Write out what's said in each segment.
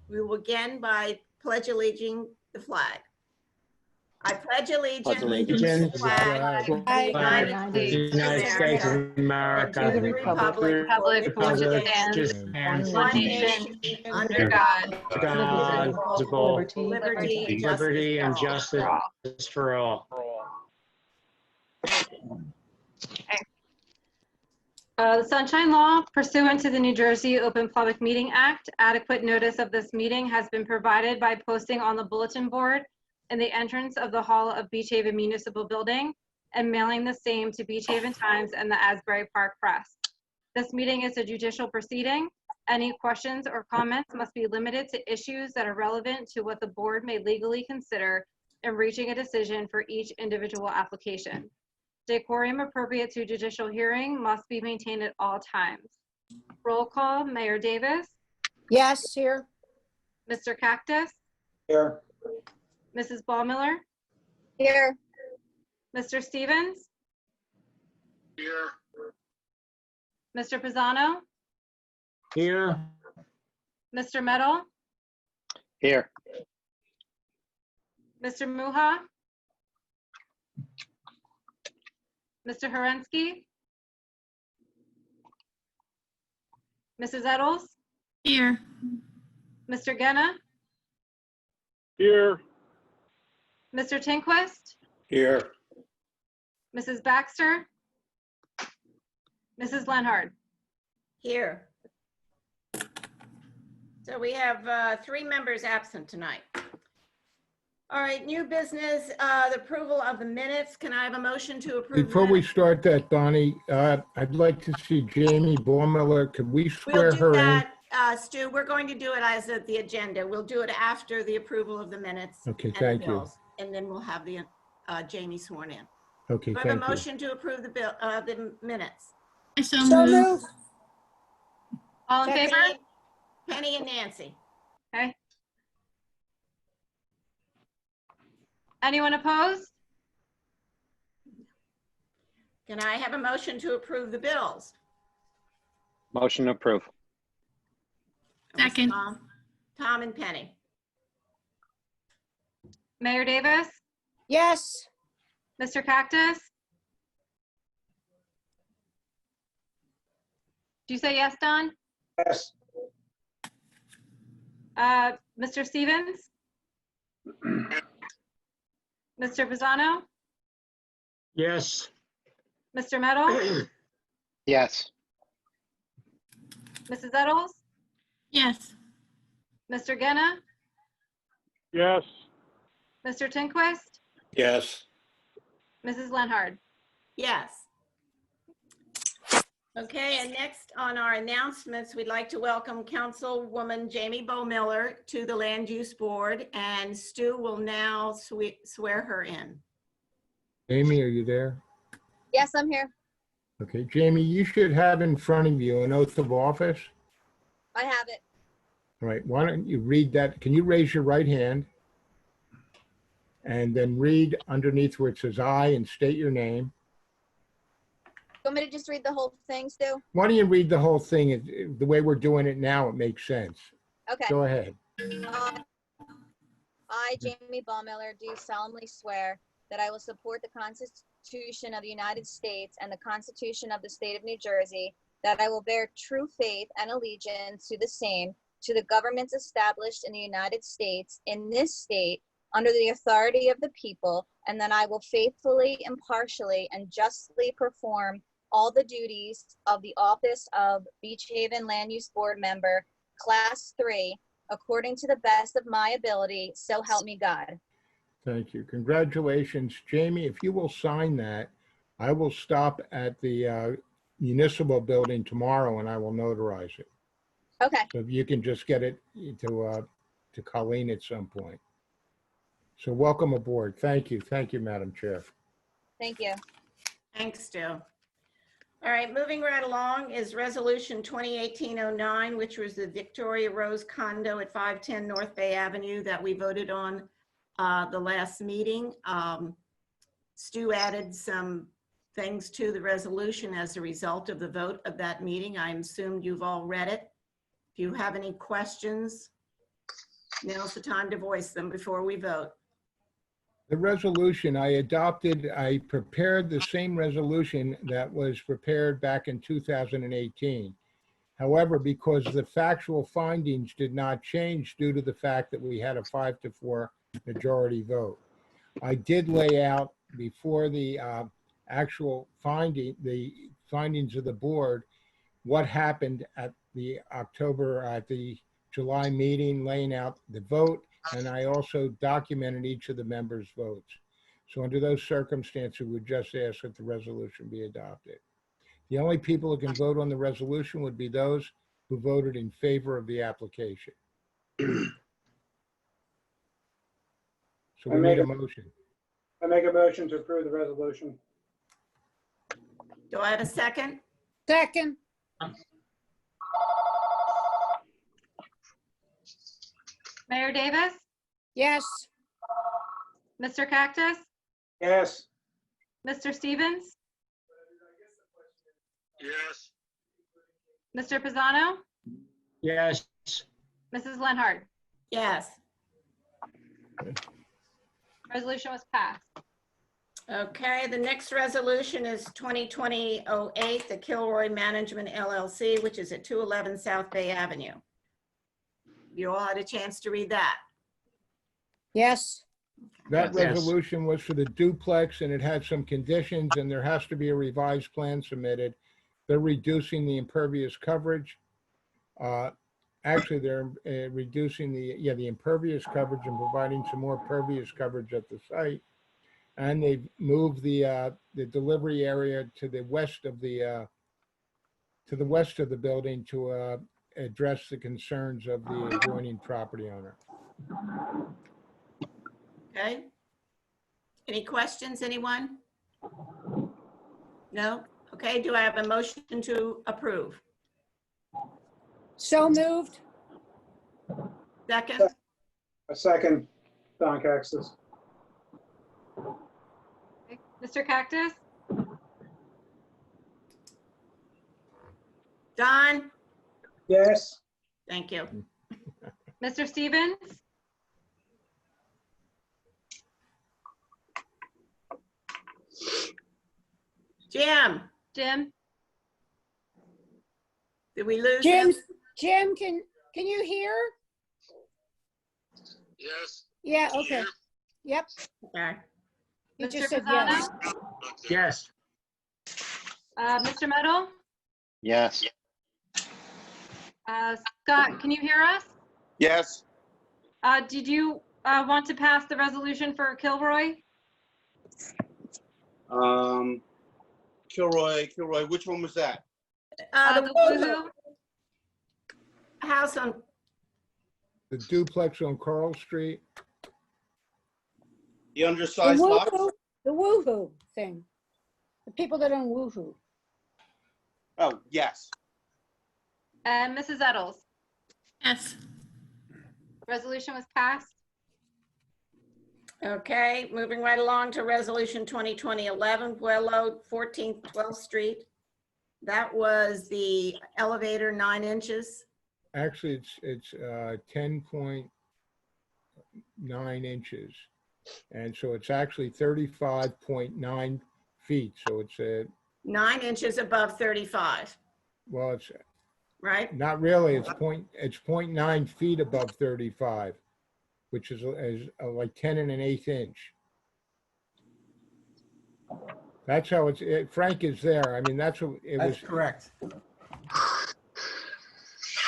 We will begin by pledge allegiance the flag. I pledge allegiance to the flag of the United States of America and to the republic for which it stands, one nation, under God, indivisible, liberty and justice for all. The Sunshine Law, pursuant to the New Jersey Open Public Meeting Act, adequate notice of this meeting has been provided by posting on the bulletin board in the entrance of the hall of Beach Haven Municipal Building and mailing the same to Beach Haven Times and the Asbury Park Press. This meeting is a judicial proceeding. Any questions or comments must be limited to issues that are relevant to what the board may legally consider in reaching a decision for each individual application. Decorum appropriate to judicial hearing must be maintained at all times. Roll call, Mayor Davis. Yes, here. Mr. Cactus. Here. Mrs. Ballmiller. Here. Mr. Stevens. Here. Mr. Pisano. Here. Mr. Medal. Here. Mr. Muha. Mr. Horensky. Mrs. Eddles. Here. Mr. Genna. Here. Mr. Tinquist. Here. Mrs. Baxter. Mrs. Lenhard. Here. So we have 3 members absent tonight. All right, new business, the approval of the minutes. Can I have a motion to approve? Before we start that, Donnie, I'd like to see Jamie Bormiller. Could we swear her in? Stu, we're going to do it as the agenda. We'll do it after the approval of the minutes. Okay, and the thank you. bills, and then we'll have the Jamie sworn in. Okay, Do I have a thank you. motion to approve the minutes? So So moved. moved. All in favor? Penny and Nancy. Okay. Anyone opposed? Can I have a motion to approve the bills? Motion to approve. Second. Tom and Penny. Mayor Davis? Yes. Mr. Cactus? Do you say yes, Don? Yes. Mr. Stevens? Mr. Pisano? Yes. Mr. Medal? Yes. Mrs. Eddles? Yes. Mr. Genna? Yes. Mr. Tinquist? Yes. Mrs. Lenhard? Yes. Okay, and next on our announcements, we'd like to welcome Councilwoman Jamie Bowmiller to the Land Use Board, and Stu will now swear her in. Jamie, are you there? Yes, I'm here. Okay, Jamie, you should have in front of you an oath of office. I have it. All right, why don't you read that? Can you raise your right hand? And then read underneath where it says I and state your name. You want me to just read the whole thing, Stu? Why don't you read the whole thing? The way we're doing it now, it makes sense. Okay. Go ahead. I, Jamie Ballmiller, do solemnly swear that I will support the Constitution of the United States and the Constitution of the State of New Jersey, that I will bear true faith and allegiance to the same, to the governments established in the United States, in this state, under the authority of the people, and that I will faithfully, impartially, and justly perform all the duties of the office of Beach Haven Land Use Board Member, Class 3, according to the best of my ability, so help me God. Thank you. Congratulations. Jamie, if you will sign that, I will stop at the municipal building tomorrow and I will notarize it. Okay. So if you can just get it to Colleen at some point. So welcome aboard. Thank you. Thank you, Madam Chair. Thank you. Thanks, Stu. All right, moving right along is Resolution 2018-09, which was the Victoria Rose condo at 510 North Bay Avenue that we voted on the last meeting. Stu added some things to the resolution as a result of the vote of that meeting. I assume you've all read it. If you have any questions, Now's the time to voice them before we vote. The resolution I prepared the same resolution that was prepared back in 2018. However, because the factual findings did not change due to the fact that we had a 5-4 majority vote, I did lay out before the actual findings of the board, what happened at the July meeting, laying out the vote, and I also documented each of the members' votes. So under those circumstances, we would just ask that the resolution be adopted. The only people who can vote on the resolution would be those who voted in favor of the application. So we need a motion. I make a motion to approve the resolution. Do I have a second? Second. Mayor Davis, Yes. Mr. Cactus, Yes. Mr. Stevens, Yes. Mr. Pisano, Yes. Mrs. Lenhart. Yes. Resolution was passed. Okay, the next resolution is 2020-08, the Kilroy Management LLC, which is at 211 South Bay Avenue. You all had a chance to read that. Yes. That Yes. resolution was for the duplex, and it had some conditions, and there has to be a revised plan submitted. They're reducing the impervious coverage. Actually, they're reducing the impervious coverage and providing some more pervious coverage at the site. And they've moved the delivery area to the west of the building to address the concerns of the adjoining property owner. Okay. Any questions, anyone? No? Okay, do I have a motion to approve? So moved. Second? A second, Don Caxton. Okay. Mr. Cactus, Don? Yes. Thank you. Mr. Stevens, Jim, Jim, did we lose him? Jim, can you hear? Yes. Yeah, okay. Yep. Okay. You Mr. just said yes. Pisano, Yes. Mr. Meadow, Yes. Scott, can you hear us? Yes. Did you want to pass the resolution for Kilroy? Kilroy, which one was that? The Woohoo? House on, The duplex on Carl Street. The The undersized lot? the woohoo thing. The people that own woohoo. Oh, yes. And Mrs. Eddles. Yes. Resolution was passed. okay, moving right along to resolution 2020-11, Pueblo, 14th, 12th Street. That was the elevator 9 inches. Actually, it's 10.9 inches. And so it's actually 35.9 feet. So it's 9 inches above 35, well, it's right? not really. It's 0.9 feet above 35, which is like 10 1/8 inch. That's how Frank is there. I mean, that's what it was. That's correct.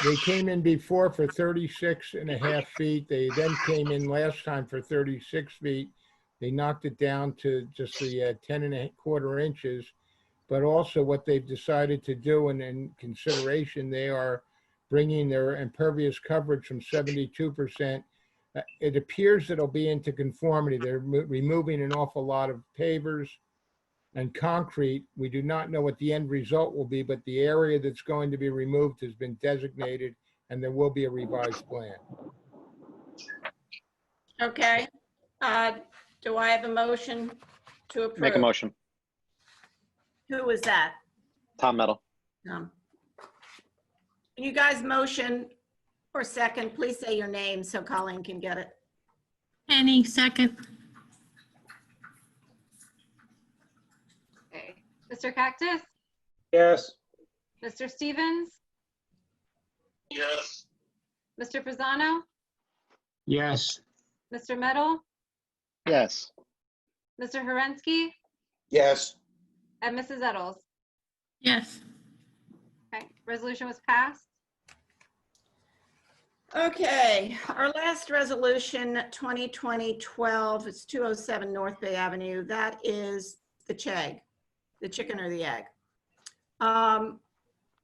They came in before for 36.5 feet. They then came in last time for 36 feet. They knocked it down to just the 10 1/4 inches. But also what they've decided to do, and in consideration, they are bringing their impervious coverage from 72%. It appears it'll be into conformity. They're removing an awful lot of pavers and concrete. We do not know what the end result will be, but the area that's going to be removed has been designated, and there will be a revised plan. Okay. Do I have a motion to approve? Make a motion. Who was that? Tom Metal. Can you guys motion Or second, please say your name so Colleen can get it. Penny, second. Okay. Mr. Cactus, Yes. Mr. Stevens, Yes. Mr. Pisano, Yes. Mr. Meadow, Yes. Mr. Herensky, Yes. and Mrs. Eddles. Yes. Okay, resolution was passed. Okay, our last resolution, 2020-12, it's 207 North Bay Avenue. That is the CHEG, the chicken or the egg.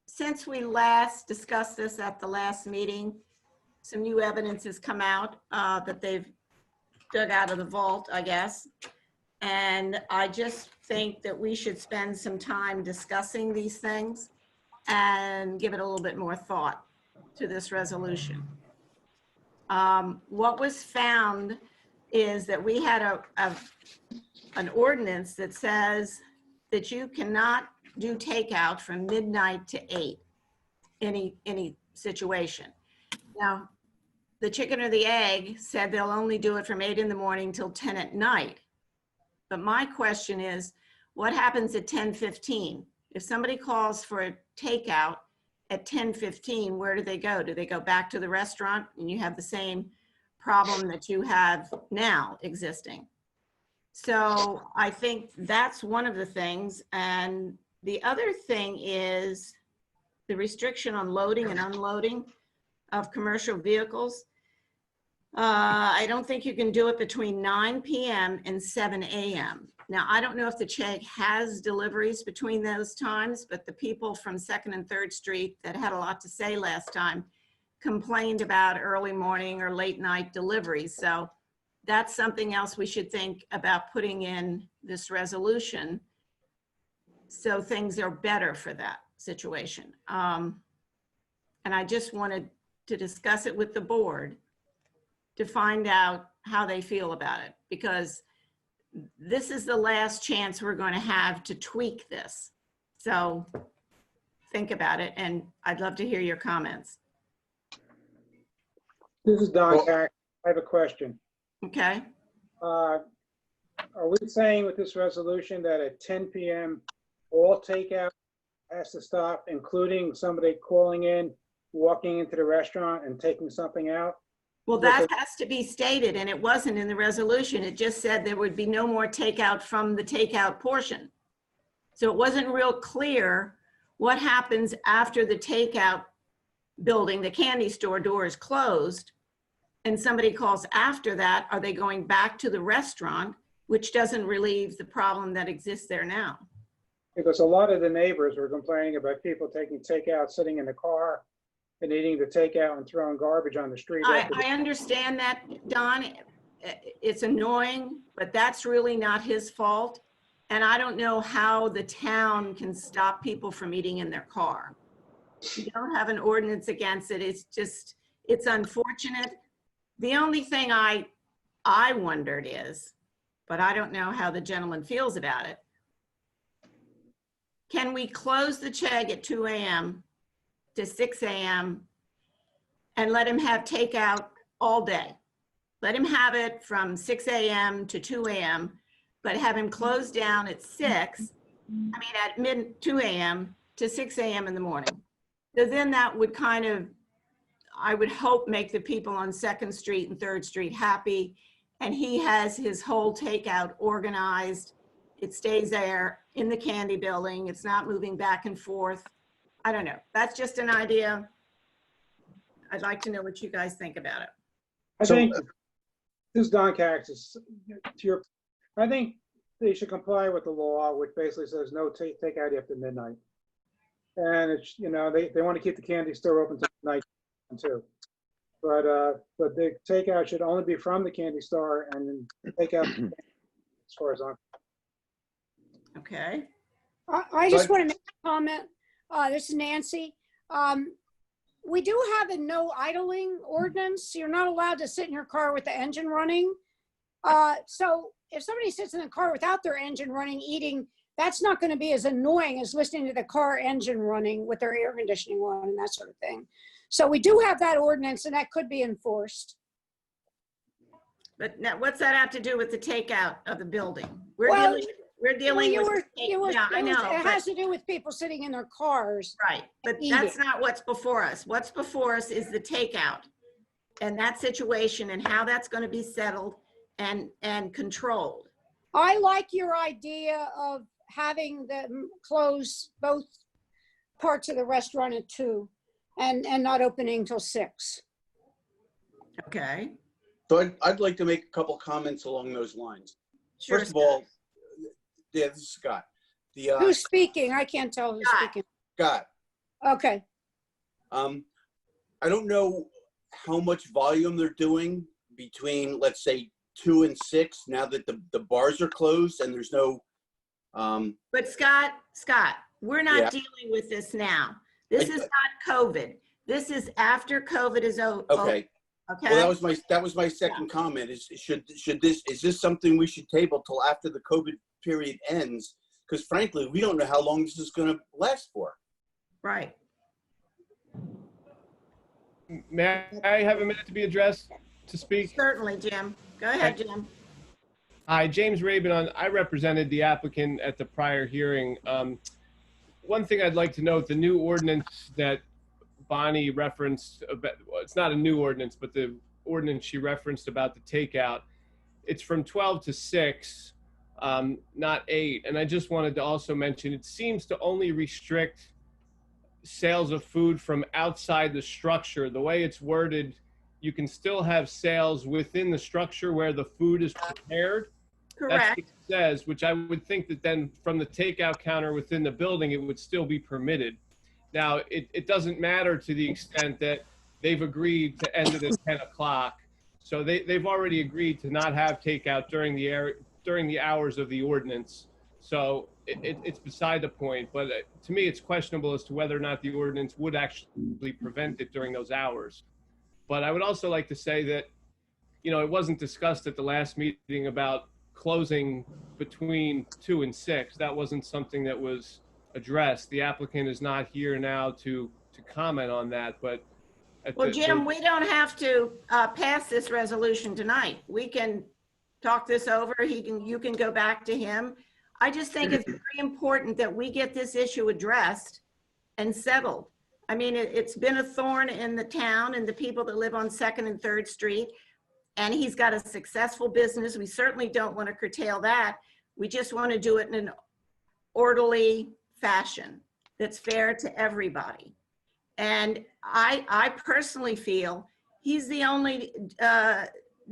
Since we last discussed this at the last meeting, some new evidence has come out that they've dug out of the vault, I guess. And I just think that we should spend some time discussing these things and give it a little bit more thought to this resolution. What was found is that we had an ordinance that says that you cannot do takeout from midnight to 8, any situation. Now, the chicken or the egg said they'll only do it from 8 in the morning till 10 at night. But my question is, what happens at 10:15? If somebody calls for a takeout at 10:15, where do they go? Do they go back to the restaurant and you have the same problem that you have now existing? So I think that's one of the things. And the other thing is the restriction on loading and unloading of commercial vehicles. I don't think you can do it between 9 p.m. and 7 a.m. Now, I don't know if the CHEG has deliveries between those times, but the people from 2nd and 3rd Street that had a lot to say last time complained about early morning or late night deliveries. So that's something else we should think about putting in this resolution so things are better for that situation. And I just wanted to discuss it with the board to find out how they feel about it, because this is the last chance we're going to have to tweak this. So think about it, and I'd love to hear your comments. This is Don Well- Cack. I have a question. Okay? Are we saying with this resolution that at 10 p.m. all takeout has to stop, including somebody calling in, walking into the restaurant and taking something out? Well, that has to be stated, and it wasn't in the resolution. It just said there would be no more takeout from the takeout portion. So it wasn't real clear what happens after the takeout building, the candy store door is closed, and somebody calls after that, are they going back to the restaurant, which doesn't relieve the problem that exists there now? Because a lot of the neighbors were complaining about people taking takeout, sitting in the car and eating the takeout and throwing garbage on the street. I understand that, Don. It's annoying, but that's really not his fault. And I don't know how the town can stop people from eating in their car. We don't have an ordinance against it. It's just, it's unfortunate. The only thing I wondered is, but I don't know how the gentleman feels about it. Can we close the CHEG at 2 a.m. to 6 a.m. and let him have takeout all day? Let him have it from 6 a.m. to 2 a.m., but have him close down at 2 a.m. to 6 a.m. in the morning. So then that would kind of, I would hope, make the people on 2nd Street and 3rd Street happy. And he has his whole takeout organized. It stays there in the candy building. It's not moving back and forth. I don't know. That's just an idea. I'd like to know what you guys think about it. I think, this is Don Caxis. I think they should comply with the law, which basically says no takeout after midnight. And it's, you know, they want to keep the candy store open till night too. But the takeout should only be from the candy store and then take out as far as I'm. Okay. I just want to make a comment. This is Nancy. We do have a no idling ordinance. You're not allowed to sit in your car with the engine running. So if somebody sits in the car without their engine running, eating, that's not going to be as annoying as listening to the car engine running with their air conditioning on and that sort of thing. So we do have that ordinance and that could be enforced. But now, what's that have to do with the takeout of the building? Well, We're Well, dealing you with, were, yeah, I know, it but, has to do with people sitting in their cars. right, but eating. that's not what's before us. What's before us is the takeout and that situation and how that's going to be settled and controlled. I like your idea of having them close both parts of the restaurant at 2 and not opening till 6. Okay. So I'd like to make a couple comments along those lines. Sure. First of all, yeah, this is Scott. Who's speaking? I can't tell who's Scott. speaking. Scott, Okay. I don't know how much volume they're doing between, let's say, 2 and 6, now that the bars are closed and there's no, But Scott, we're not Yeah. dealing with this now. This is not COVID. This is after COVID is over. okay. Okay. Well, that was my second comment is is this something we should table till after the COVID period ends? Because frankly, we don't know how long this is going to last for. Right. May I have a minute to be addressed to speak? Certainly, Jim. Go ahead, Jim. Hi, James Rabin. I represented the applicant at the prior hearing. One thing I'd like to note, the new ordinance that Bonnie referenced, well, it's not a new ordinance, but the ordinance she referenced about the takeout, it's from 12 to 6, not 8. And I just wanted to also mention, it seems to only restrict sales of food from outside the structure. The way it's worded, you can still have sales within the structure where the food is prepared. That's Correct. what it says, which I would think that then from the takeout counter within the building, it would still be permitted. Now, it doesn't matter to the extent that they've agreed to end it at 10 o'clock. So they've already agreed to not have takeout during the hours of the ordinance. So it's beside the point. But to me, it's questionable as to whether or not the ordinance would actually prevent it during those hours. But I would also like to say that, you know, it wasn't discussed at the last meeting about closing between 2 and 6. That wasn't something that was addressed. The applicant is not here now to comment on that, but Well, Jim, we don't have to pass this resolution tonight. We can talk this over. You can go back to him. I just think it's very important that we get this issue addressed and settled. I mean, it's been a thorn in the town and the people that live on 2nd and 3rd Street. And he's got a successful business. We certainly don't want to curtail that. We just want to do it in an orderly fashion that's fair to everybody. And I personally feel he's the only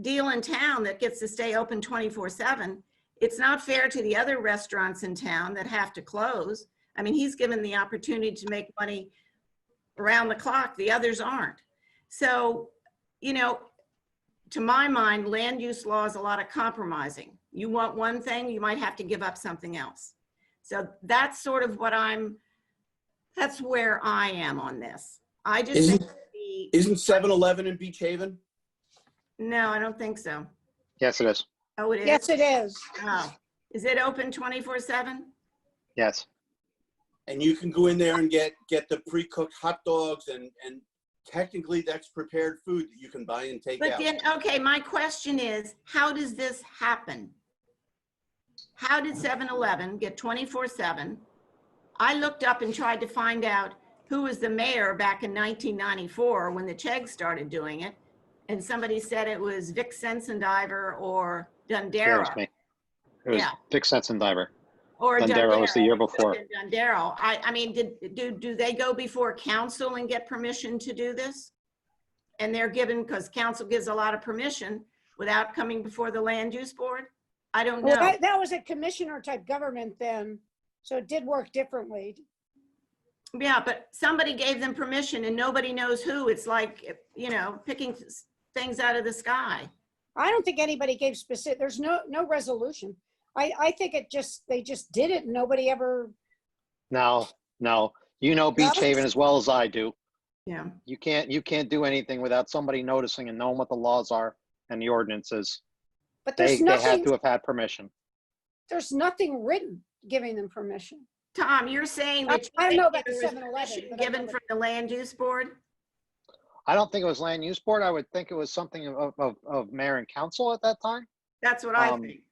deal in town that gets to stay open 24/7. It's not fair to the other restaurants in town that have to close. I mean, he's given the opportunity to make money around the clock. The others aren't. So, you know, to my mind, land use law is a lot of compromising. You want one thing, you might have to give up something else. So that's sort of what that's where I am on this. I just think Isn't 7-Eleven in Beach Haven? no, I don't think so. Yes, it is. Oh, it is? Yes, it is. Oh, is it open 24/7? Yes. And you can go in there and get the pre-cooked hot dogs and technically that's prepared food that you can buy and take But out. then, okay, my question is, how does this happen? How did 7-Eleven get 24/7? I looked up and tried to find out who was the mayor back in 1994 when the Chegg started doing it. And somebody said it was Vic Sensendiver or Yeah, it Dundero. was me. It was Yeah. Dick Sensendiver. Or Dundero was the year before. Dundero. I mean, do they go before council and get permission to do this? And they're given, because council gives a lot of permission without coming before the land use board? I don't know. Well, that was a commissioner type government then, so it did work differently. Yeah, but somebody gave them permission and nobody knows who. It's like, you know, picking things out of the sky. I don't think anybody gave specific, there's no resolution. I think they just did it and nobody ever, No. You know Beach No? Haven as well as I do. Yeah. You can't do anything without somebody noticing and knowing what the laws are and the ordinances. but They there's have nothing, to have had permission. there's nothing written giving them permission. Tom, you're saying that I don't know about the there was 7-Eleven, permission but I know given that- from the land use board? I don't think it was land use board. I would think it was something of mayor and council at that time. That's what I Um, think.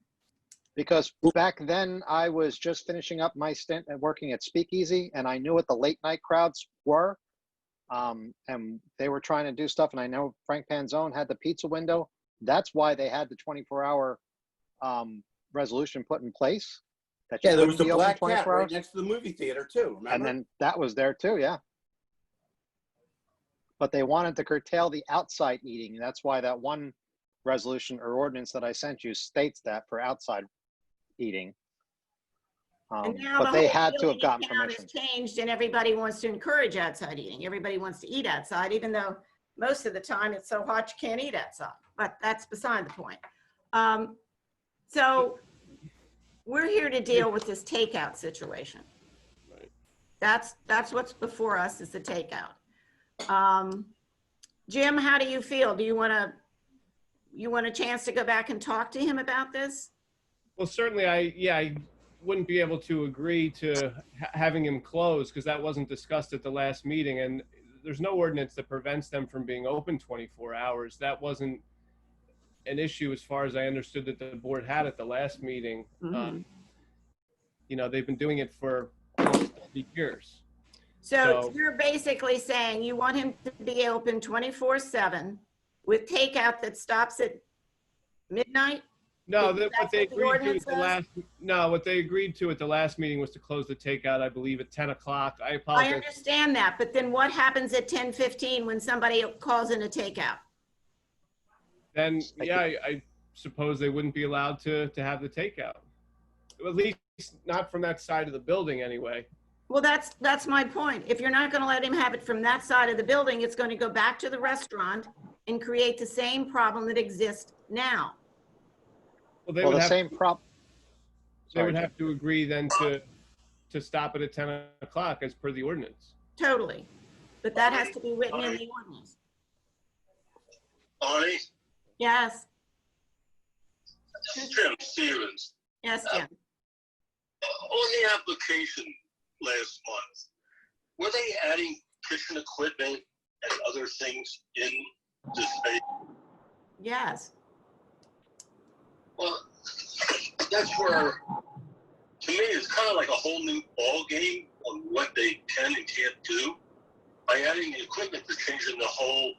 Because back then I was just finishing up my stint at working at Speakeasy, and I knew what the late night crowds were. And they were trying to do stuff, and I know Frank Panzone had the pizza window. That's why they had the 24-hour resolution put in place. That you Yeah, there was couldn't the be open Black Cat 24 right hours. next to the movie theater too, remember? And then that was there too, yeah. But they wanted to curtail the outside eating. That's why that one resolution or ordinance that I sent you states that for outside eating. And now But the they whole had to feeling have gotten in town permission. has changed, and everybody wants to encourage outside eating. Everybody wants to eat outside, even though most of the time it's so hot you can't eat outside. But that's beside the point. So we're here to deal with this takeout situation. Right. That's what's before us, is the takeout. Jim, how do you feel? Do you want a chance to go back and talk to him about this? Well, certainly, I wouldn't be able to agree to having him close because that wasn't discussed at the last meeting, and there's no ordinance that prevents them from being open 24 hours. That wasn't an issue as far as I understood that the board had at the last meeting. Mhm. You know, they've been doing it for almost 30 years. So you're basically saying you want him to be open 24/7 with takeout that stops at midnight? No, Because what they that's what the agreed to ordinance at the last, no, what they agreed to at the last meeting was to close the takeout, I believe, at 10 o'clock. I I apologize. understand that, but then what happens at 10:15 when somebody calls in a takeout? Then, yeah, I suppose they wouldn't be allowed to have the takeout. At least not from that side of the building anyway. Well, that's my point. If you're not going to let him have it from that side of the building, it's going to go back to the restaurant and create the same problem that exists now. Well, they Well, would the have, same prop. they would Sorry, have to agree then to stop it at 10 o'clock as per the ordinance. Totally. But that has to be written in the ordinance. Bonnie, Yes, Jim Stevens, yes, Jim. on the application last month, were they adding kitchen equipment and other things in the space? Yes. Well, that's where, to me, it's kind of like a whole new ball game on what they can and can't do. By adding the equipment, they're changing the whole,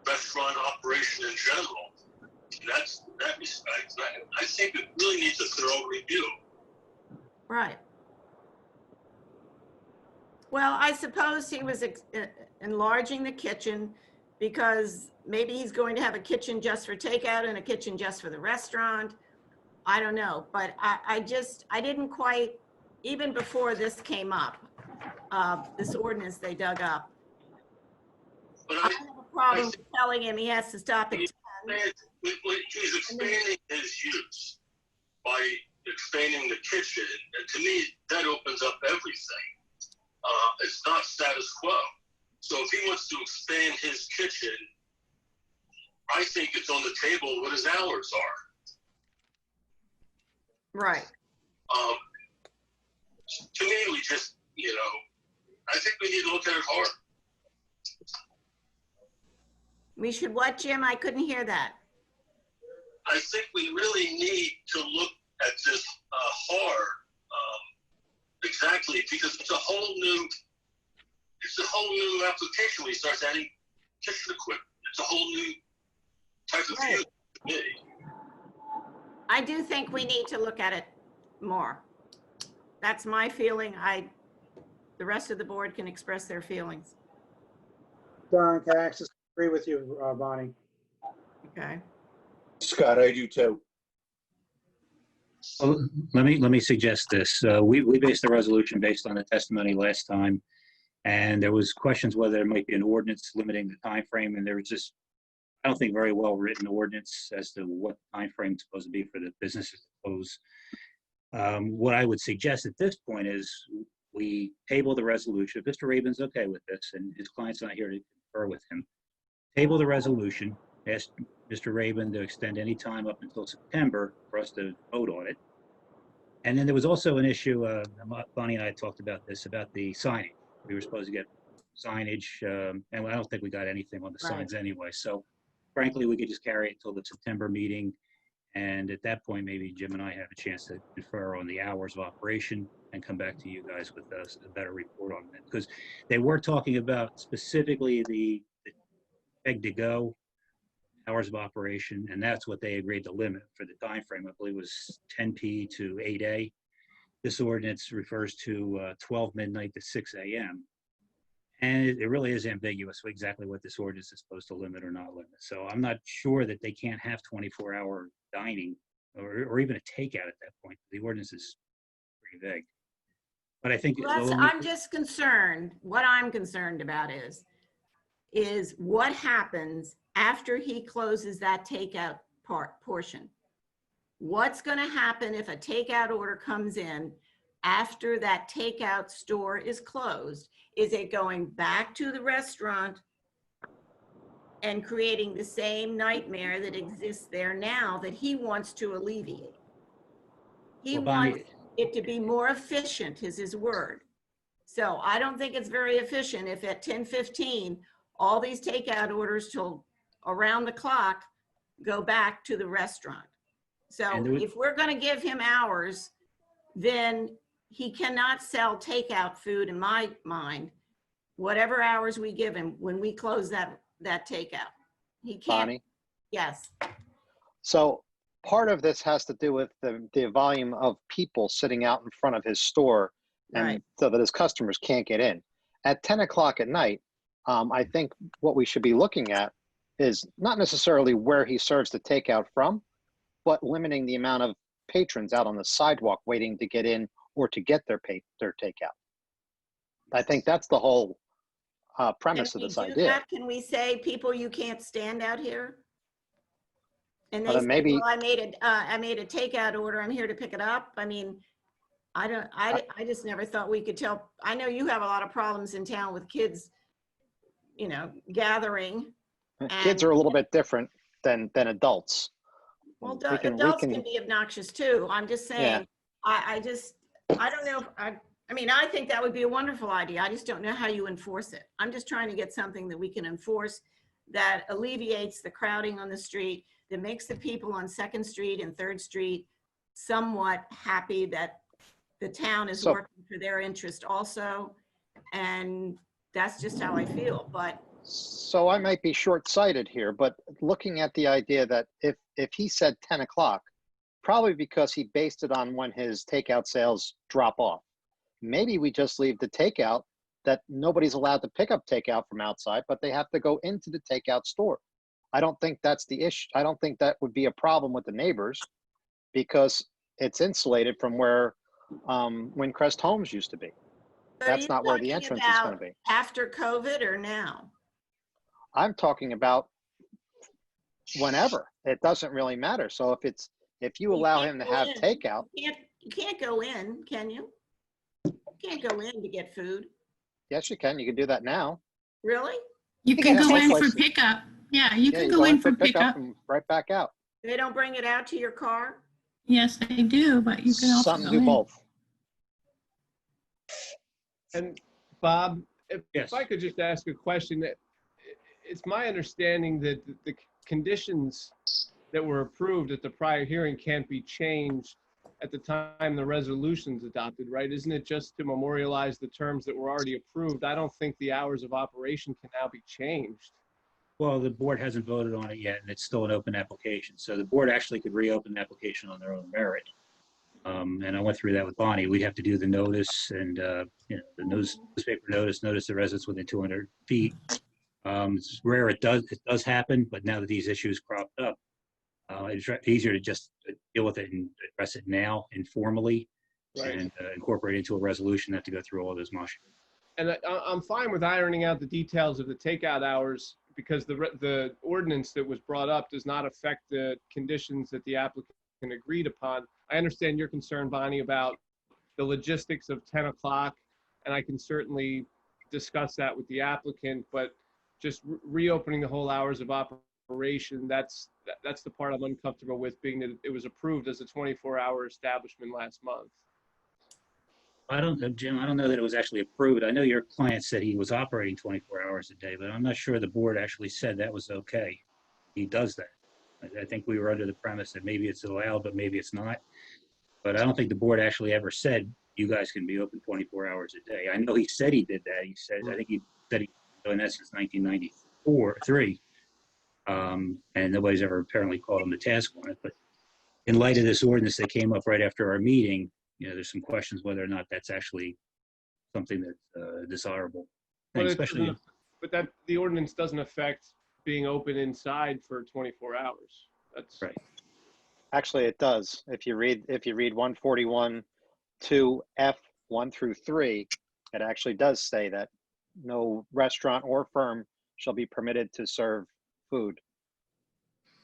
restaurant operation in general. And that's in that respect. I think it really needs a thorough review. Right. Well, I suppose he was enlarging the kitchen because maybe he's going to have a kitchen just for takeout and a kitchen just for the restaurant. I don't know, but I didn't quite, even before this came up, this ordinance they dug up. But I have a problem with telling him he has to stop at 10. He's expanding his use by expanding the kitchen, and to me, that opens up everything. It's not status quo. So if he wants to expand his kitchen, I think it's on the table what his hours are. Right. To me, we just, I think we need to look at it hard. We should what, Jim? I couldn't hear that. I think we really need to look at this hard, exactly, because it's a whole new application when you start adding kitchen equipment. It's a whole new type of view to me. I do think we need to look at it more. That's my feeling. The rest of the board can express their feelings. Don Caxis, agree with you, Bonnie. Okay. Scott, I do too. Well, let me suggest this. We based the resolution based on the testimony last time, and there was questions whether there might be an ordinance limiting the time frame, and there was just, I don't think, very well written ordinance as to what time frame is supposed to be for the businesses to close. What I would suggest at this point is we table the resolution. If Mr. Rabin's okay with this, and his client's not here to confer with him, table the resolution, ask Mr. Rabin to extend any time up until September for us to vote on it. And then there was also an issue, Bonnie and I talked about this, about the signing. We were supposed to get signage, and I don't think we got anything on the Right. signs anyway. So frankly, we could just carry it until the September meeting. And at that point, maybe Jim and I have a chance to confer on the hours of operation and come back to you guys with a better report on it. Because they were talking about specifically the peg to go hours of operation, and that's what they agreed to limit for the time frame. I believe was 10 p to 8 a. This ordinance refers to 12 midnight to 6 a.m. And it really is ambiguous exactly what this ordinance is supposed to limit or not limit. So I'm not sure that they can't have 24-hour dining or even a takeout at that point. The ordinance is pretty vague. But I think Well, I'm just concerned, what I'm concerned about is what happens after he closes that takeout portion. What's going to happen if a takeout order comes in after that takeout store is closed? Is it going back to the restaurant and creating the same nightmare that exists there now that he wants to alleviate? He Well, Bonnie- wants it to be more efficient, is his word. So I don't think it's very efficient if at 10:15, all these takeout orders till around the clock go back to the restaurant. So And there was- if we're going to give him hours, then he cannot sell takeout food, in my mind, whatever hours we give him when we close that takeout. He can't. Bonnie. Yes. So part of this has to do with the volume of people sitting out in front of his store, and Right. so that his customers can't get in. At 10 o'clock at night, I think what we should be looking at is not necessarily where he serves the takeout from, but limiting the amount of patrons out on the sidewalk waiting to get in or to get their takeout. I think that's the whole premise Can of we this do idea. that? Can we say, people, you can't stand out here? And Well, they then say, maybe- well, I made a takeout order. I'm here to pick it up. I mean, I just never thought we could tell. I know you have a lot of problems in town with kids, gathering. Kids are a little bit different than adults. Well, We can- adults can be obnoxious too. I'm just Yeah. saying, I don't know. I mean, I think that would be a wonderful idea. I just don't know how you enforce it. I'm just trying to get something that we can enforce that alleviates the crowding on the street, that makes the people on 2nd Street and 3rd Street somewhat happy that the town is So- working for their interest also. And that's just how I feel, but So I might be short-sighted here, but looking at the idea that if he said 10 o'clock, probably because he based it on when his takeout sales drop off. Maybe we just leave the takeout that nobody's allowed to pick up takeout from outside, but they have to go into the takeout store. I don't think that's the issue. I don't think that would be a problem with the neighbors because it's insulated from where Windcrest Homes used to be. But are That's you not where the talking entrance is going to about be. after COVID or now? I'm talking about whenever. It doesn't really matter. So if you allow can't him to go have in. takeout, You can't go in, can you? You can't go in to get food. yes, you can. You can do that now. Really? You You can can go have in for places. pickup. Yeah, you Yeah, can you go in for pickup. and right back out. They don't bring it out to your car? Yes, they do, but you can also Some go do in. both. And Bob, if Yes. I could just ask a question, that it's my understanding that the conditions that were approved at the prior hearing can't be changed at the time the resolution's adopted, right? Isn't it just to memorialize the terms that were already approved? I don't think the hours of operation can now be changed. Well, the board hasn't voted on it yet, and it's still an open application. So the board actually could reopen the application on their own merit. And I went through that with Bonnie. We'd have to do the notice and, the newspaper notice the residents within 200 feet. It's rare it does happen, but now that these issues cropped up, it's easier to just deal with it and address it now informally Right. and incorporate it into a resolution, not to go through all those motions. And I'm fine with ironing out the details of the takeout hours because the ordinance that was brought up does not affect the conditions that the applicant agreed upon. I understand your concern, Bonnie, about the logistics of 10 o'clock, and I can certainly discuss that with the applicant, but just reopening the whole hours of operation, that's the part I'm uncomfortable with, being that it was approved as a 24-hour establishment last month. I don't know, Jim, I don't know that it was actually approved. I know your client said he was operating 24 hours a day, but I'm not sure the board actually said that was okay. He does that. I think we were under the premise that maybe it's allowed, but maybe it's not. But I don't think the board actually ever said you guys can be open 24 hours a day. I know he said he did that. He said, I think he said he's doing that since 1993. And nobody's ever apparently called him to task on it. But in light of this ordinance that came up right after our meeting, there's some questions whether or not that's actually something that's desirable. But, Especially, but that the ordinance doesn't affect being open inside for 24 hours. That's right. Actually, it does. If you read 141 2F 1 through 3, it actually does say that no restaurant or firm shall be permitted to serve food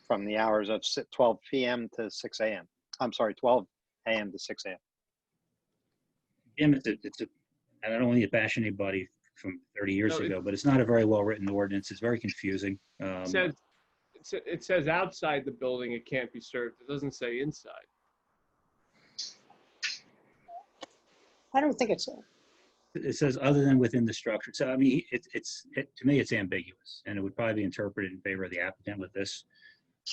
from the hours of 12 p.m. to 6 a.m. I'm sorry, 12 a.m. to 6 a.m. Jim, I don't want to bash anybody from 30 years ago, but it's not a very well-written ordinance. It's very confusing. It says outside the building it can't be served. It doesn't say inside. I don't think it's so. It says other than within the structure. So, I mean, to me, it's ambiguous, and it would probably be interpreted in favor of the applicant with this.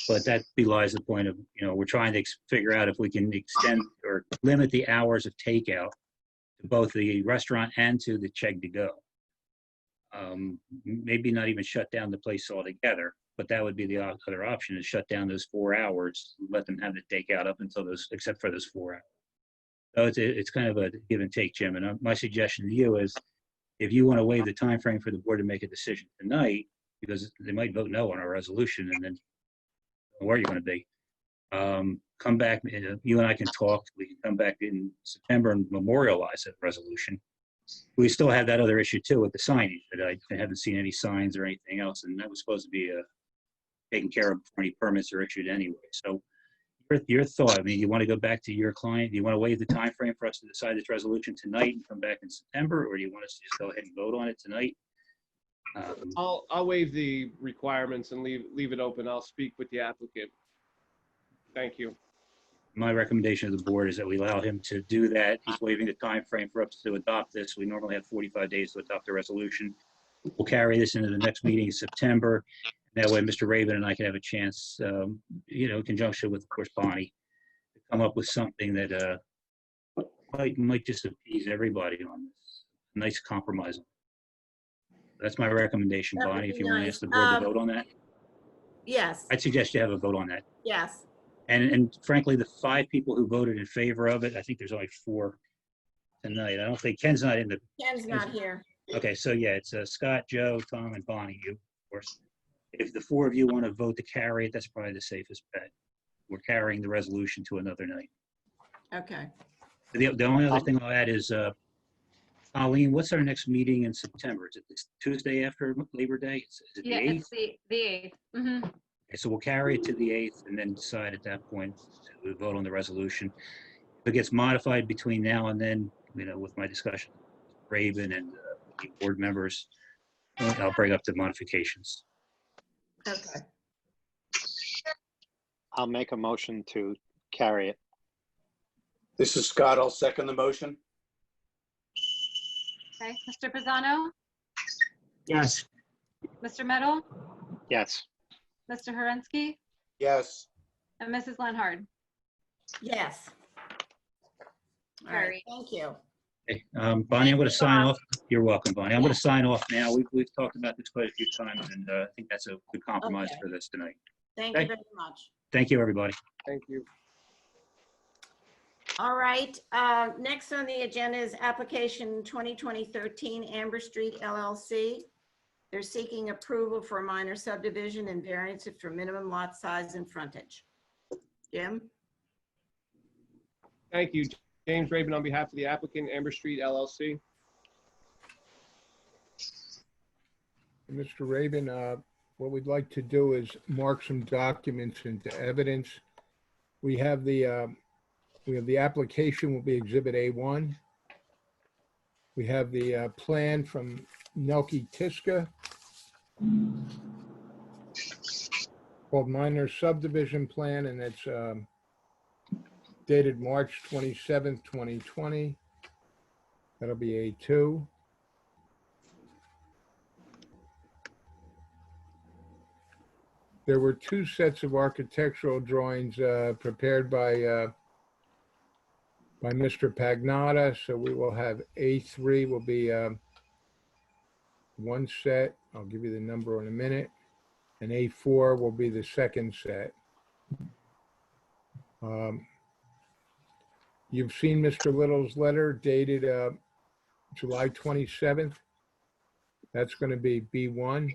But that belies the point of, we're trying to figure out if we can extend or limit the hours of takeout to both the restaurant and to the Chegg to go. Maybe not even shut down the place altogether, but that would be the other option, is shut down those 4 hours, let them have the takeout up until except for those 4 hours. So it's kind of a give and take, Jim. And my suggestion to you is, if you want to waive the time frame for the board to make a decision tonight, because they might vote no on our resolution, and then where you're going to be, come back. You and I can talk. We can come back in September and memorialize that resolution. We still have that other issue too with the signage, that I haven't seen any signs or anything else, and that was supposed to be taken care of before any permits are issued anyway. So your thought, I mean, you want to go back to your client? Do you want to waive the time frame for us to decide this resolution tonight and come back in September, or do you want us to just go ahead and vote on it tonight? I'll waive the requirements and leave it open. I'll speak with the applicant. Thank you. My recommendation to the board is that we allow him to do that. He's waiving the time frame for us to adopt this. We normally have 45 days to adopt the resolution. We'll carry this into the next meeting in September. That way, Mr. Raven and I can have a chance, in conjunction with, of course, Bonnie, to come up with something that might just appease everybody on this. A nice compromise. That's my recommendation, That would Bonnie, be if you want to nice. ask the board to vote on that. Yes, I'd suggest you have a vote on that. yes. And frankly, the 5 people who voted in favor of it, I think there's only 4 tonight. I don't think Ken's not in the. Ken's not here. Okay, so yeah, it's Scott, Joe, Tom, and Bonnie. You, of course. If the 4 of you want to vote to carry it, that's probably the safest bet. We're carrying the resolution to another night. Okay. The only other thing I'll add is, Colleen, what's our next meeting in September? Is it this Tuesday after Labor Day? Is it the 8th? It's the 8th. Mm-hmm. Okay, so we'll carry it to the 8th and then decide at that point to vote on the resolution. If it gets modified between now and then, with my discussion with Raven and the board members, I'll bring up the modifications. Okay. I'll make a motion to carry it. This is Scott. I'll second the motion. Okay, Mr. Pisano, Yes. Mr. Meadow, Yes. Mr. Herensky, Yes. and Mrs. Lenhard. Yes. All right, thank you. Okay, Bonnie, I'm going to sign off. You're welcome, Bonnie. I'm going to sign off now. We've talked about this quite a few times, and I think that's a good compromise for this tonight. Thank Okay. you very much. Thank you, everybody. Thank you. All right, next on the agenda is application 2020-13 Amber Street LLC. They're seeking approval for a minor subdivision and variances for minimum lot size and frontage. Jim? Thank you. James Raven on behalf of the applicant, Amber Street LLC. Mr. Raven, what we'd like to do is mark some documents into evidence. We have the application will be Exhibit A1. We have the plan from Nelke Tiska called Minor Subdivision Plan, and it's dated March 27th, 2020. That'll be A2. There were two sets of architectural drawings prepared by Mr. Pagnotta, so we will have A3 will be one set. I'll give you the number in a minute. And A4 will be the second set. You've seen Mr. Little's letter dated July 27th. That's going to be B1.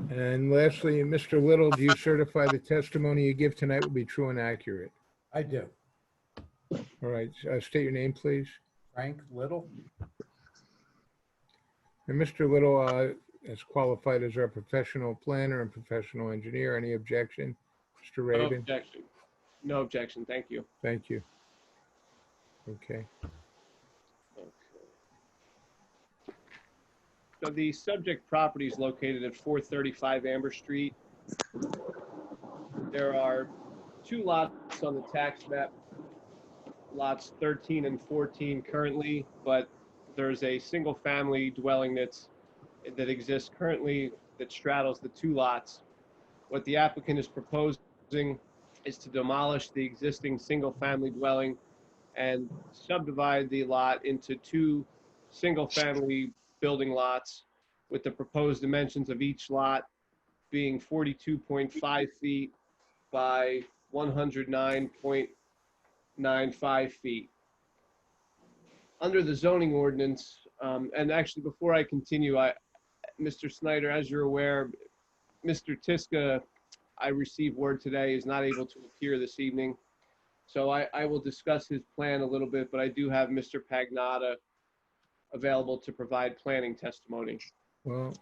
And lastly, Mr. Little, do you certify the testimony you give tonight will be true and accurate? I do. All right, state your name, please. Frank Little? And Mr. Little is qualified as our professional planner and professional engineer. Any objection? Mr. No Rabin? objection. No objection. Thank you. Thank you. Okay. So the subject property is located at 435 Amber Street. There are two lots on the tax map, lots 13 and 14 currently, but there's a single family dwelling that exists currently that straddles the two lots. What the applicant is proposing is to demolish the existing single family dwelling and subdivide the lot into two single family building lots, with the proposed dimensions of each lot being 42.5 feet by 109.95 feet. Under the zoning ordinance, and actually before I continue, Mr. Snyder, as you're aware, Mr. Tiska, I received word today, is not able to appear this evening. So I will discuss his plan a little bit, but I do have Mr. Pagnotta available to provide planning testimony. Well,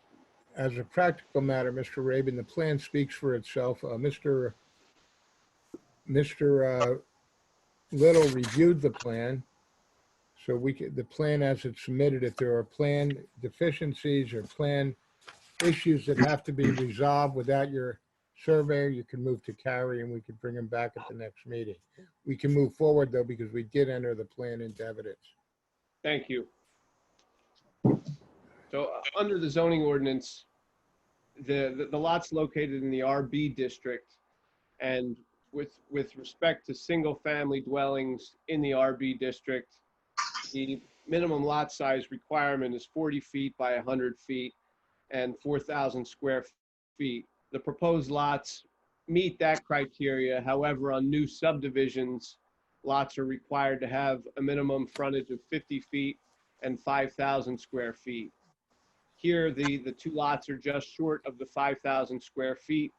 as a practical matter, Mr. Rabin, the plan speaks for itself. Mr. Little reviewed the plan. So the plan as it's submitted, if there are plan deficiencies or plan issues that have to be resolved without your surveyor, you can move to carry and we can bring them back at the next meeting. We can move forward though, because we did enter the plan into evidence. Thank you. So under the zoning ordinance, the lot's located in the RB district, and with respect to single family dwellings in the RB district, the minimum lot size requirement is 40 feet by 100 feet and 4,000 square feet. The proposed lots meet that criteria. However, on new subdivisions, lots are required to have a minimum frontage of 50 feet and 5,000 square feet. Here, the two lots are just short of the 5,000 square feet.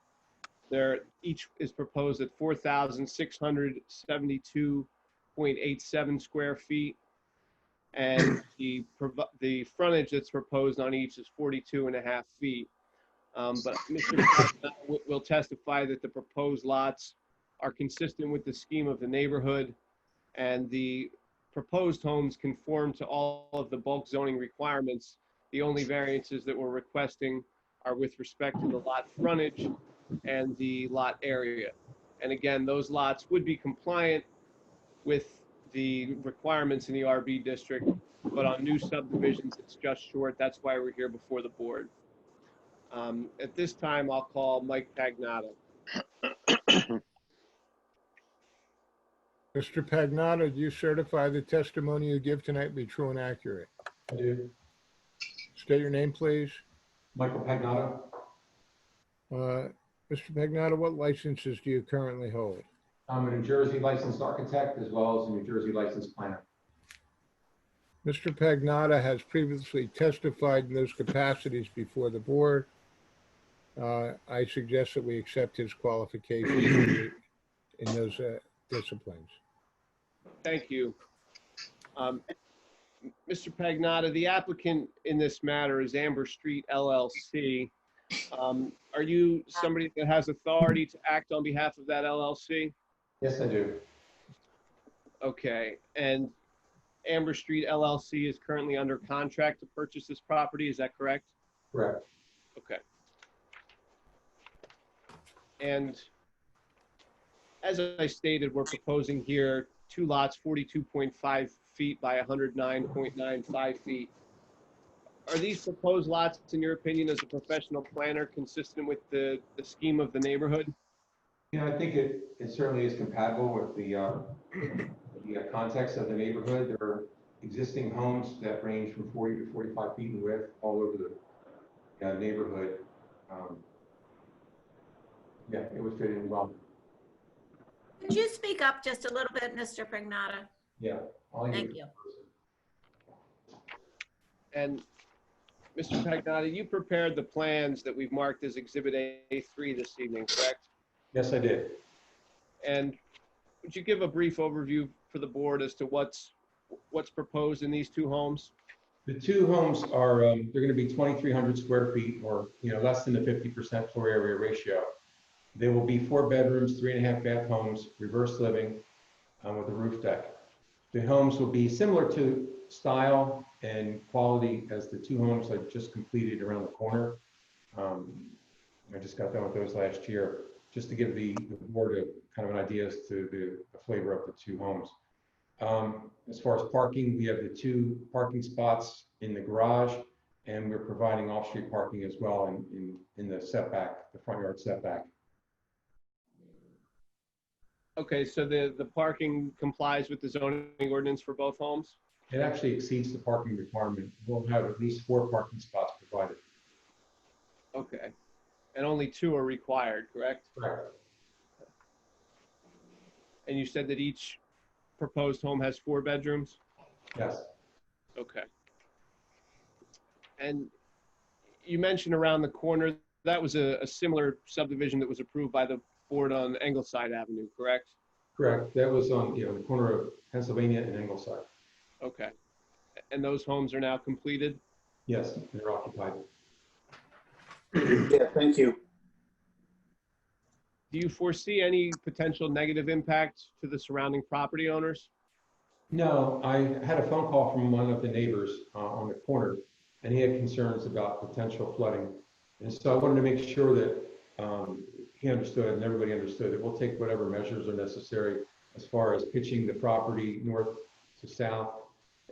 Each is proposed at 4,672.87 square feet. And the frontage that's proposed on each is 42.5 feet. But Mr. will testify that the proposed lots are consistent with the scheme of the neighborhood, and the proposed homes conform to all of the bulk zoning requirements. The only variances that we're requesting are with respect to the lot frontage and the lot area. And again, those lots would be compliant with the requirements in the RB district, but on new subdivisions, it's just short. That's why we're here before the board. At this time, I'll call Mike Pagnotta. Mr. Pagnotta, do you certify the testimony you give tonight be true and accurate? I do. State your name, please. Michael Pagnotta. Mr. Pagnotta, what licenses do you currently hold? I'm a New Jersey licensed architect as well as a New Jersey licensed planner. Mr. Pagnotta has previously testified in those capacities before the board. I suggest that we accept his qualifications in those disciplines. Thank you. Mr. Pagnotta, the applicant in this matter is Amber Street LLC. Are you somebody that has authority to act on behalf of that LLC? Yes, I do. Okay, and Amber Street LLC is currently under contract to purchase this property, is that correct? Correct. Okay. And as I stated, we're proposing here two lots, 42.5 feet by 109.95 feet. Are these proposed lots, in your opinion, as a professional planner, consistent with the scheme of the neighborhood? Yeah, I think it certainly is compatible with the context of the neighborhood. There are existing homes that range from 40 to 45 feet in width all over the neighborhood. Yeah, it would fit in well. Could you speak up just a little bit, Mr. Pagnotta? Yeah. Thank you. And Mr. Pagnotta, you prepared the plans that we've marked as Exhibit A3 this evening, correct? Yes, I did. And would you give a brief overview for the board as to what's proposed in these two homes? The two homes are, they're going to be 2,300 square feet, or less than the 50% floor area ratio. They will be 4 bedrooms, 3.5 bath homes, reverse living with a roof deck. The homes will be similar to style and quality as the two homes I just completed around the corner. I just got done with those last year, just to give the board a kind of an idea as to the flavor of the two homes. As far as parking, we have the 2 parking spots in the garage, and we're providing off-street parking as well in the setback, the front yard setback. Okay, so the parking complies with the zoning ordinance for both homes? It actually exceeds the parking requirement. We'll have at least 4 parking spots provided. Okay, and only 2 are required, correct? Correct. And you said that each proposed home has 4 bedrooms? Yes. Okay. And you mentioned around the corner, that was a similar subdivision that was approved by the board on Ingleside Avenue, correct? Correct. That was on the corner of Pennsylvania and Ingleside. Okay. And those homes are now completed? Yes, they're occupied. Yeah, thank you. Do you foresee any potential negative impact to the surrounding property owners? No, I had a phone call from one of the neighbors on the corner, and he had concerns about potential flooding. And so I wanted to make sure that he understood and everybody understood that we'll take whatever measures are necessary as far as pitching the property north to south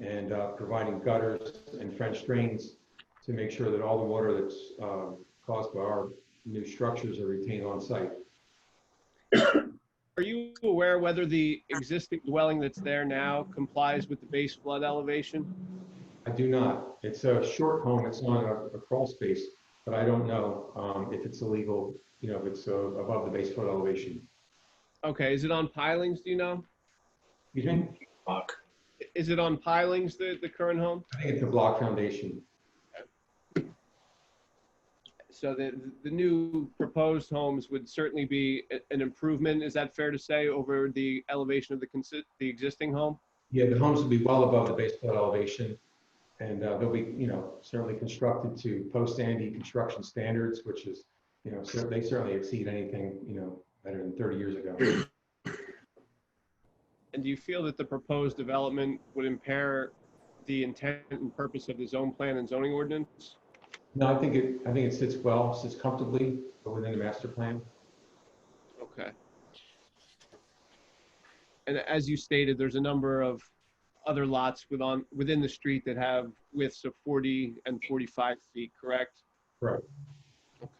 and providing gutters and French drains to make sure that all the water that's caused by our new structures are retained on site. Are you aware whether the existing dwelling that's there now complies with the base flood elevation? I do not. It's a short home. It's on a crawl space, but I don't know if it's illegal, if it's above the base flood elevation. Okay, is it on pilings, do you know? You think? Is it on pilings, the current home? I think it's a block foundation. So the new proposed homes would certainly be an improvement, is that fair to say, over the elevation of the existing home? Yeah, the homes will be well above the base flood elevation, and they'll be, certainly constructed to post-Sandy construction standards, which is, they certainly exceed anything, better than 30 years ago. And do you feel that the proposed development would impair the intent and purpose of the zone plan and zoning ordinance? No, I think it sits well, sits comfortably within the master plan. Okay. And as you stated, there's a number of other lots within the street that have widths of 40 and 45 feet, correct? Correct. Okay.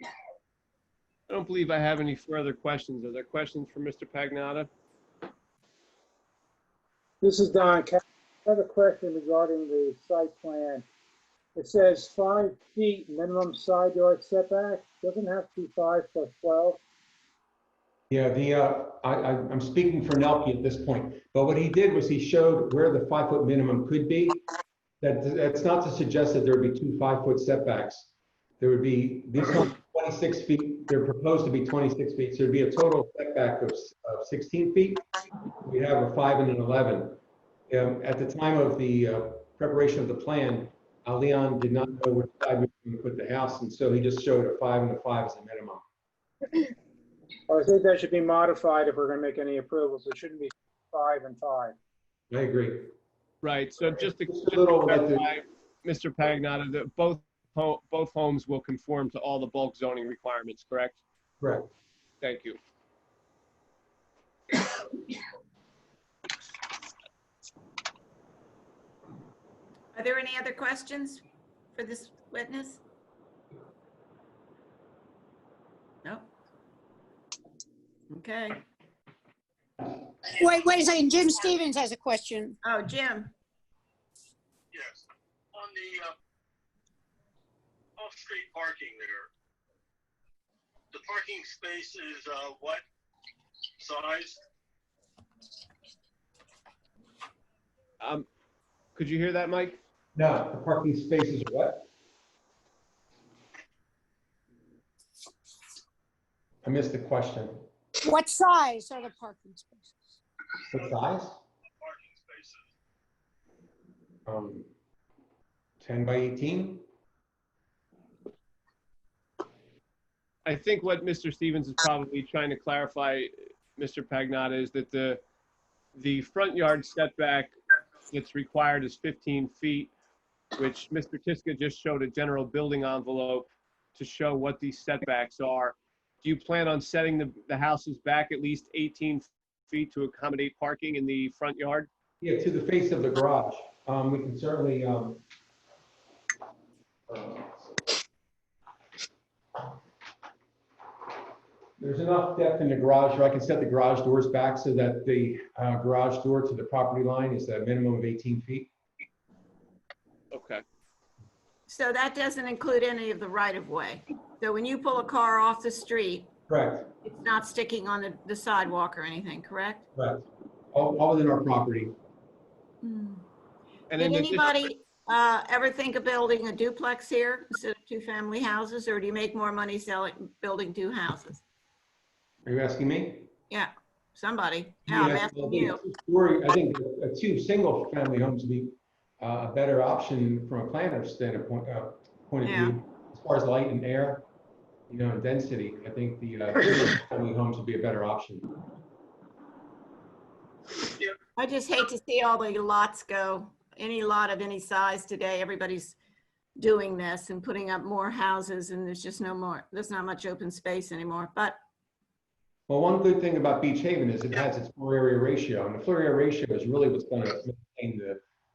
I don't believe I have any further questions. Are there questions for Mr. Pagnotta? This is Don. I have a question regarding the site plan. It says 5 feet minimum side yard setback. Doesn't have to be 5 plus 12. Yeah, I'm speaking for Nelke at this point, but what he did was he showed where the 5-foot minimum could be. That's not to suggest that there would be 2 5-foot setbacks. There would be, these homes 26 feet, they're proposed to be 26 feet, so there'd be a total setback of 16 feet. We have a 5 and an 11. At the time of the preparation of the plan, Leon did not know which side we were going to put the house, and so he just showed a 5 and a 5 as a minimum. I think that should be modified if we're going to make any approvals. It shouldn't be 5 and 5. I agree. Right. So just to little clarify, Mr. Pagnotta, that both homes will conform to all the bulk zoning requirements, correct? Correct. Thank you. Are there any other questions for this witness? No? Okay. Wait a second. Jim Stevens has a question. Oh, Jim. Yes, on the off-street parking there, the parking space is what size? Could you hear that, Mike? No, the parking space is what? I missed the question. What size are the parking spaces? What size? Parking spaces. 10 by 18? I think what Mr. Stevens is probably trying to clarify, Mr. Pagnotta, is that the front yard setback that's required is 15 feet, which Mr. Tiska just showed a general building envelope to show what these setbacks are. Do you plan on setting the houses back at least 18 feet to accommodate parking in the front yard? Yeah, to the face of the garage. We can certainly, there's enough depth in the garage where I can set the garage doors back so that the garage door to the property line is a minimum of 18 feet. Okay. So that doesn't include any of the right of way. So when you pull a car off the street, Correct. it's not sticking on the sidewalk or anything, correct? Correct. All within our property. And Did in anybody ever think of building a duplex here instead of two-family houses, or do you make more money building two houses? Are you asking me? Yeah, somebody. Yeah, I'm asking you. I think two single-family homes would be a better option from a planner's standpoint, point of view, as far as light and air, and density. I think the single-family homes would be a better option. I just hate to see all the lots go. Any lot of any size today, everybody's doing this and putting up more houses, and there's not much open space anymore. But well, one good thing about Beach Haven is it has its floor area ratio, and the floor area ratio is really what's going to maintain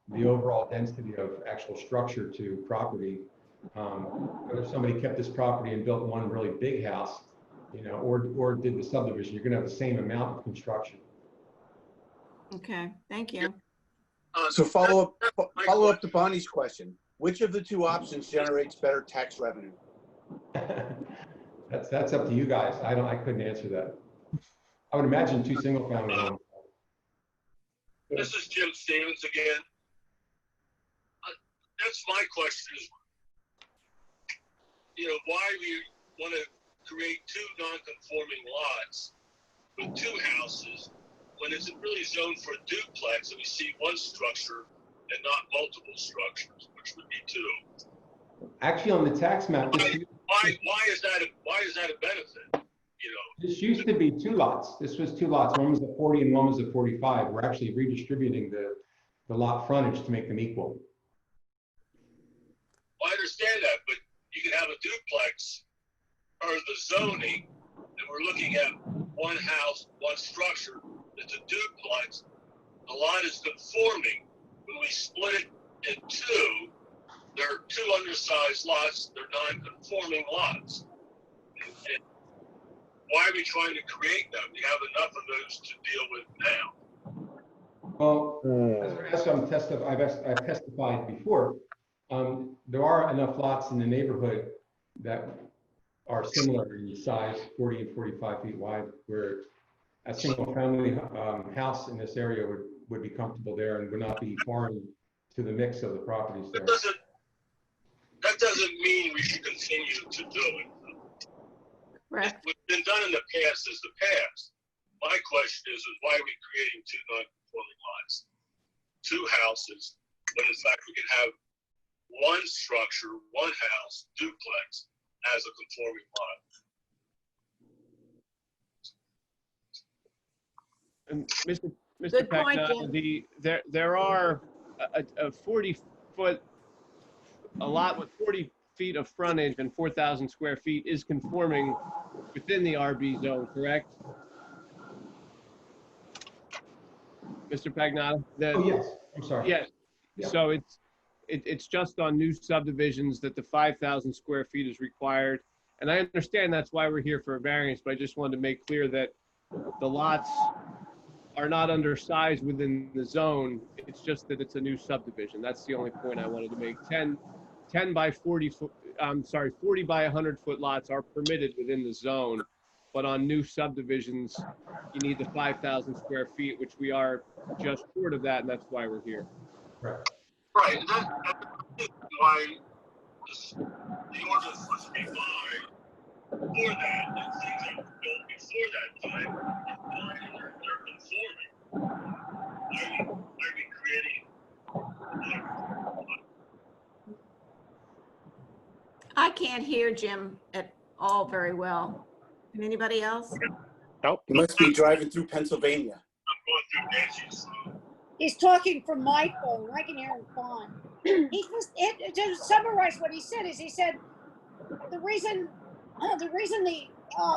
the overall density of actual structure to property. If somebody kept this property and built one really big house, or did the subdivision, you're going to have the same amount of construction. okay, thank you. So follow up to Bonnie's question. Which of the two options generates better tax revenue? That's up to you guys. I couldn't answer that. I would imagine two single-family homes. This is Jim Stevens again. That's my question is, why we want to create two non-conforming lots with two houses when it's really zoned for duplex, and we see one structure and not multiple structures, which would be two. Actually, on the tax map, Why is that a benefit? This used to be two lots. This was two lots. One was a 40 and one was a 45. We're actually redistributing the lot frontage to make them equal. Well, I understand that, but you can have a duplex or the zoning, and we're looking at one house, one structure. It's a duplex. The lot is conforming. When we split it in two, there are two undersized lots. They're non-conforming lots. And why are we trying to create them? We have enough of those to deal with now. Well, as I've testified before, there are enough lots in the neighborhood that are similar in size, 40 and 45 feet wide, where a single-family house in this area would be comfortable there and would not be foreign to the mix of the properties there. That doesn't mean we should continue to do it. Right. What's been done in the past is the past. My question is why are we creating two non-conforming lots, two houses, when in fact we could have one structure, one house, duplex, as a conforming lot? And Mr. Good point, Pagnotta, there are a 40-foot, a lot with 40 feet of frontage and 4,000 square feet is conforming within the RB zone, correct? Mr. Pagnotta? Oh, yes. I'm sorry. Yes. Yeah. So it's it's just on new subdivisions that the 5,000 square feet is required. And I understand that's why we're here for a variance, but I just wanted to make clear that the lots are not undersized within the zone. It's just that it's a new subdivision. That's the only point I wanted to make. 10 by 40 foot, 40 by 100 foot lots are permitted within the zone, but on new subdivisions, you need the 5,000 square feet, which we are just short of that, and that's why we're here. Right. Right, and that's why the ordinance was revised for that, and things that were built before that time, they're conforming. Are we creating? I can't hear Jim at all very well. Can anybody else? Nope. You must be driving through Pennsylvania. I'm going through Nancy's. He's talking from my phone. I can hear him fine. To summarize what he said is he said the reason the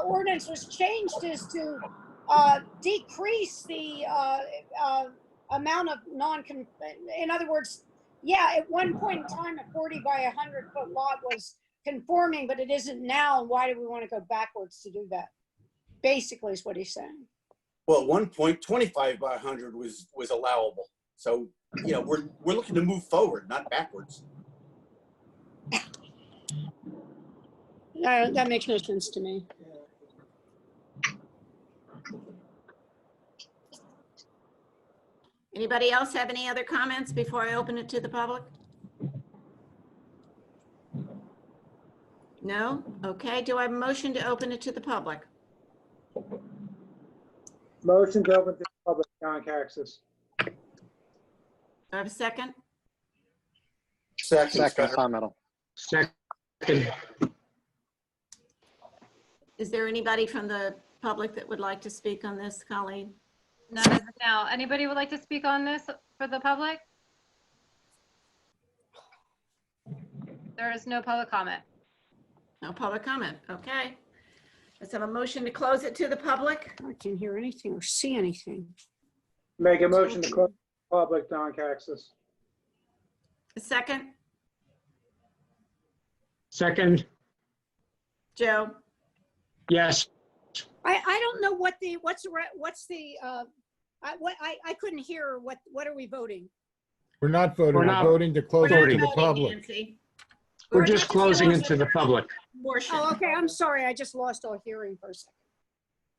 ordinance was changed is to decrease the amount of in other words, yeah, at one point in time, a 40 by 100 foot lot was conforming, but it isn't now. Why do we want to go backwards to do that? Basically is what he's saying. Well, at one point, 25 by 100 was allowable. So, you know, we're looking to move forward, not backwards. That makes no sense to me. Anybody else have any other comments before I open it to the public? No? Okay, do I have a motion to open it to the public? Motion to open to the public, John Caxis. Do I have a second? Second, Tom Meadow. Second. Is there anybody from the public that would like to speak on this, Colleen? None as of now. Anybody would like to speak on this for the public? There is no public comment. No public comment, okay. Let's have a motion to close it to the public. I can't hear anything or see anything. Make a motion to close the public, Don Caxis. A second, Second, Joe? yes. I don't know what the I couldn't hear what are we voting? We're not voting, We're we're not voting to close it We're to not the voting, public. Nancy. We're just closing it to the public. Portion. Oh, okay. I'm sorry. I just lost all hearing for a second.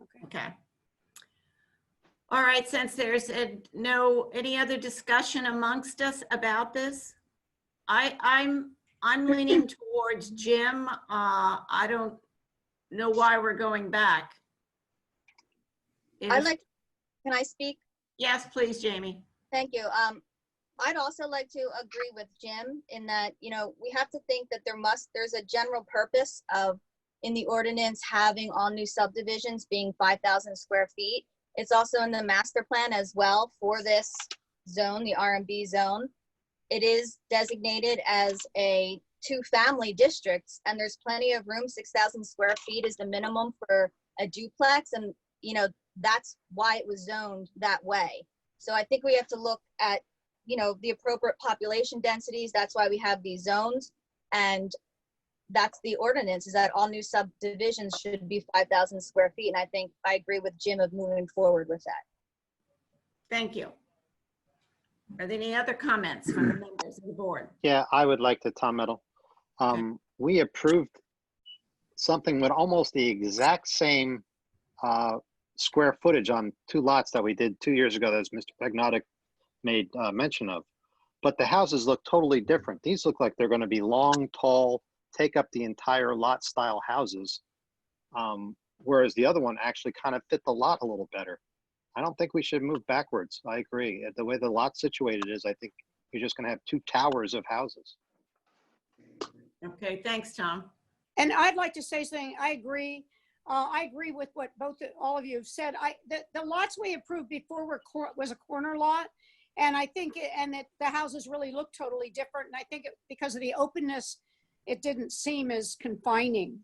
Okay. Okay. All right, since there's any other discussion amongst us about this, I'm leaning towards Jim. I don't know why we're going back. Can I speak? Yes, please, Jamie. Thank you. I'd also like to agree with Jim in that, you know, we have to think that there's a general purpose in the ordinance having all new subdivisions being 5,000 square feet. It's also in the master plan as well for this zone, the R&B zone. It is designated as a 2-family district, and there's plenty of room. 6,000 square feet is the minimum for a duplex, and you know that's why it was zoned that way. So I think we have to look at, you know, the appropriate population densities. That's why we have these zones, and that's the ordinance, is that all new subdivisions should be 5,000 square feet. And I think I agree with Jim of moving forward with that. Thank you. Are there any other comments from the members of the board? Yeah, I would like to, Tom Meadow. We approved something with almost the exact same square footage on 2 lots that we did 2 years ago, as Mr. Pagnotic made mention of. But the houses look totally different. These look like they're going to be long, tall, take up the entire lot style houses. Whereas the other one actually kind of fit the lot a little better. I don't think we should move backwards. I agree. The way the lot's situated is, I think you're just going to have 2 towers of houses. Okay, thanks, Tom. And I'd like to say something. I agree. I agree with what all of you have said. The lots we approved before was a corner lot. And I think, that the houses really look totally different. And I think because of the openness, it didn't seem as confining.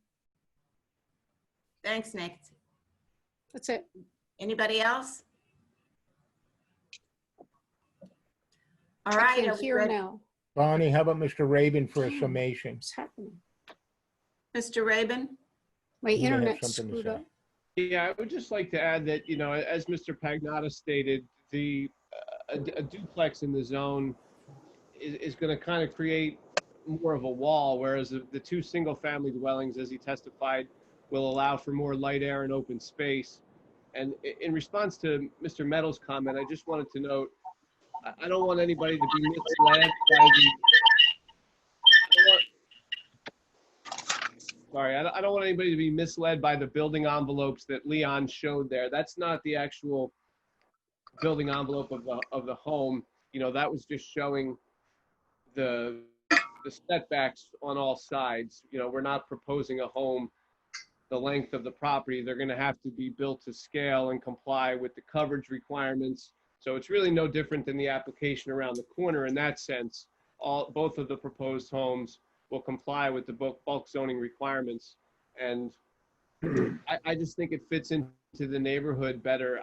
Thanks, Nick. That's it. Anybody else? All I right. can Are we hear ready? now. Bonnie, how about Mr. Rabin for a summation? What's happening? Mr. Rabin? My You may have internet something to screwed say. up. Yeah, I would just like to add that, as Mr. Pagnotta stated, a duplex in the zone is going to kind of create more of a wall, whereas the two single-family dwellings, as he testified, will allow for more light air and open space. And in response to Mr. Meadows' comment, I just wanted to note, I don't want anybody to be misled by I don't want anybody to be misled by the building envelopes that Leon showed there. That's not the actual building envelope of the home. That was just showing the setbacks on all sides. We're not proposing a home the length of the property. They're going to have to be built to scale and comply with the coverage requirements. So it's really no different than the application around the corner in that sense. Both of the proposed homes will comply with the bulk zoning requirements. And I just think it fits into the neighborhood better.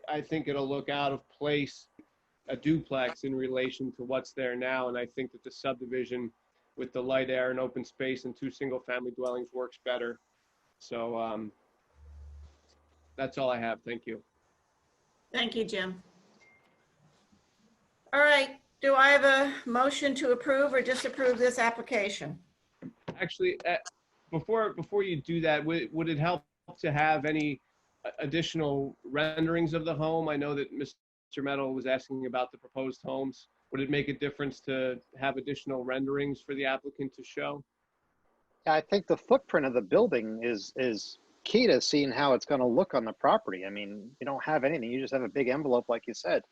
I think it'll look out of place, a duplex, in relation to what's there now. And I think that the subdivision with the light air and open space and two single family dwellings works better. So that's all I have. Thank you. Thank you, Jim. All right, do I have a motion to approve or disapprove this application? Actually, before you do that, would it help to have any additional renderings of the home? I know that Mr. Meadow was asking about the proposed homes. Would it make a difference to have additional renderings for the applicant to show? I think the footprint of the building is key to seeing how it's going to look on the property. I mean, you don't have anything. You just have a big envelope, like you said.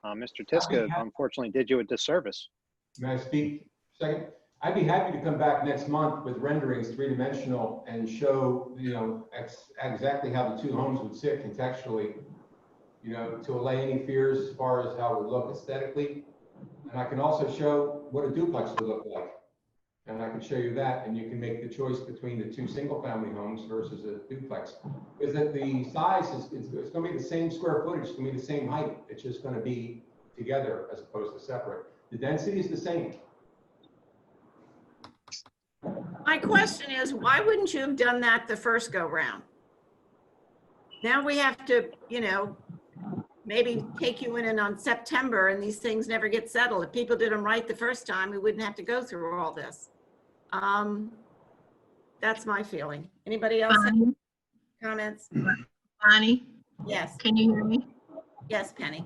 Mr. Tiska, unfortunately, did you a disservice. May I speak a second? I'd be happy to come back next month with renderings, three-dimensional, and show, exactly how the two homes would sit contextually, to allay any fears as far as how it would look aesthetically. And I can also show what a duplex would look like. And I can show you that, and you can make the choice between the two single-family homes versus a duplex. Is that the size it's going to be the same square footage, it's going to be the same height. It's just going to be together as opposed to separate. The density is the same. My question is, why wouldn't you have done that the first go round? Now we have to, maybe take you in on September and these things never get settled. If people did them right the first time, we wouldn't have to go through all this. That's my feeling. Anybody else have comments? Bonnie? Yes. Can you hear me? Yes, Penny.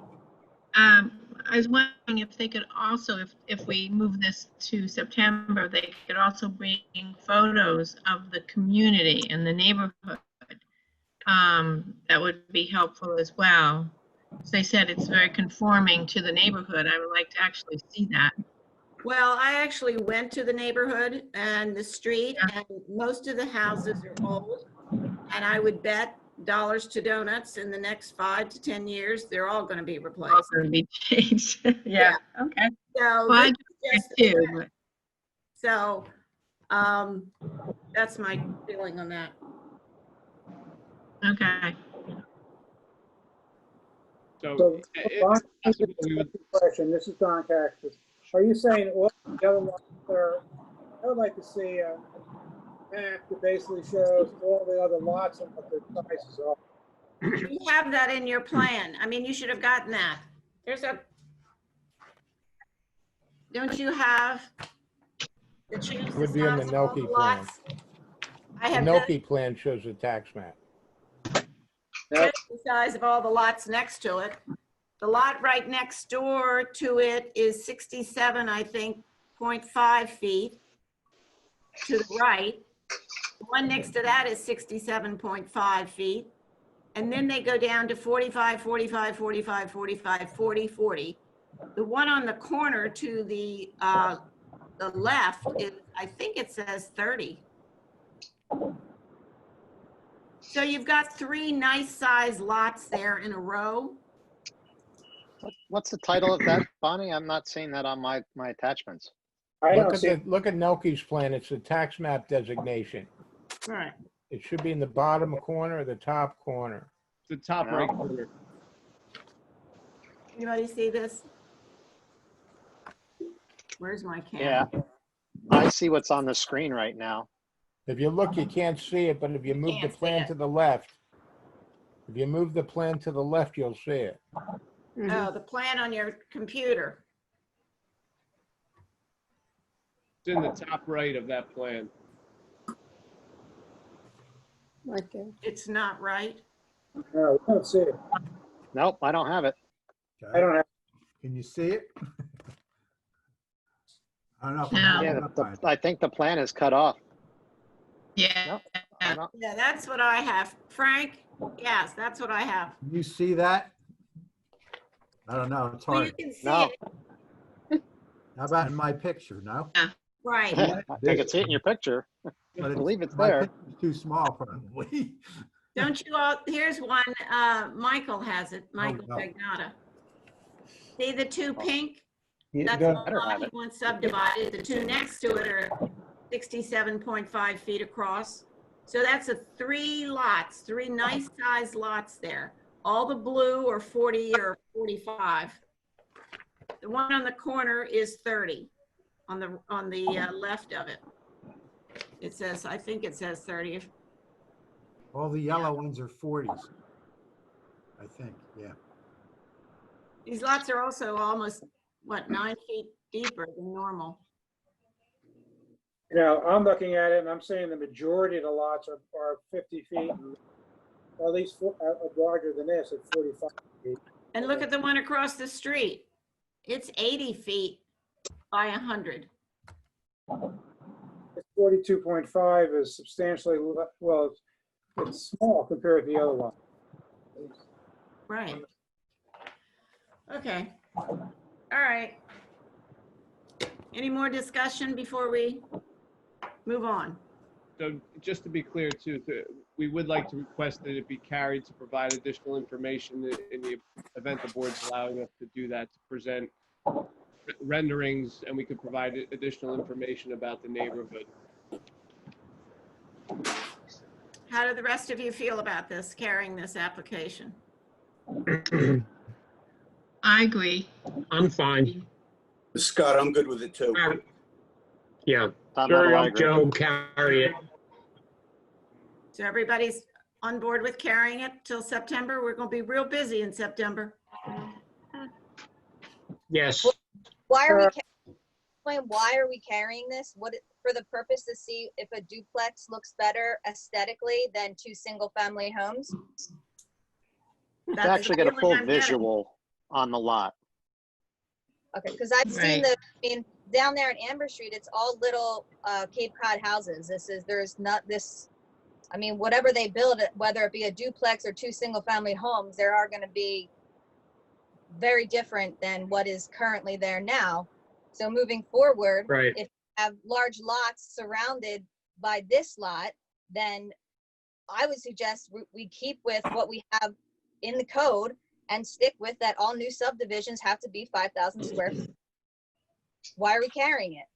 I was wondering if they could also, if we move this to September, they could also bring photos of the community and the neighborhood. That would be helpful as well. As they said, it's very conforming to the neighborhood. I would like to actually see that. Well, I actually went to the neighborhood and the street, and most of the houses are old. And I would bet dollars to donuts in the next 5 to 10 years, they're all going to be replaced. All going to be changed. Yeah. Okay. So, Well, I just too. But... So that's my feeling on that. Okay. So, question. This is Don Cactus. Are you saying all the other lots are? I would like to see a map that basically shows all the other lots and what their prices are. You have that in your plan. I mean, you should have gotten that. Don't you have the change? Would be in the Noki plan. I have the Noki plan shows the tax map. That's the size of all the lots next to it. The lot right next door to it is 67, I think, 0.5 feet to the right. The one next to that is 67.5 feet. And then they go down to 45, 45, 45, 45, 40, 40. The one on the corner to the left is, I think it says 30. So you've got 3 nice sized lots there in a row. What's the title of that, Bonnie? I'm not seeing that on my attachments. Look at Noki's plan. It's a tax map designation. All right. It should be in the bottom corner or the top corner. The top right corner. Anybody see this? Where's my camera? Yeah, I see what's on the screen right now. If you look, you can't see it, but if you move the can't see plan it. to the left, if you move the plan to the left, you'll see it. Oh, the plan on your computer. It's in the top right of that plan. Right there. It's not right. No, we don't see it. Nope, I don't have it. I don't have, Can you see it? I don't know. if I'm No. holding Yeah, up by it. I think the plan is cut off. Yeah. Nope, I don't. Yeah, that's what I have. Frank, yes, that's what I have. Can you see that? I don't know. It's Well, you hard. can see No, it. How about in my picture? No? Right. I can see it in your picture. I But believe it's my there. picture's too small probably. Don't you all, here's one, Michael has it, Michael no. Pagnotta. See the two pink? Yeah, That's go- the better have lot he it. wants subdivided. The two next to it are 67.5 feet across. So that's three lots, three nice sized lots there. All the blue are 40 or 45. The one on the corner is 30 on the left of it. It says, I think it says 30. All the yellow ones are 40s. I think, yeah. These lots are also almost, what, 9 feet deeper than normal. you know, I'm looking at it and I'm saying the majority of the lots are 50 feet, and at least larger than this at 45 feet. And look at the one across the street. It's 80 feet by 100. 42.5 is substantially, well, it's small compared to the other one. Right. Okay. All right. Any more discussion before we move on? So just to be clear too, we would like to request that it be carried to provide additional information in the event the board's allowing us to do that, to present renderings, and we could provide additional information about the neighborhood. How do the rest of you feel about this, carrying this application? I agree. I'm fine. Scott, I'm good with it too. Yeah. Tom, Sure, I agree. Joe, carry it. So everybody's on board with carrying it till September? We're gonna be real busy in September. Yes. Why are we, explain why are we carrying this? What, for the purpose to see if a duplex looks better aesthetically than two single-family homes? To actually get a the full feeling I'm getting. visual on the lot. Okay, because I've seen Right. I mean, down there in Amber Street, it's all little Cape Cod houses. There's not this, I mean, whatever they build, whether it be a duplex or two single-family homes, there are going to be very different than what is currently there now. So moving forward, Right. if you have large lots surrounded by this lot, then I would suggest we keep with what we have in the code and stick with that all new subdivisions have to be 5,000 square feet. Why are we carrying it?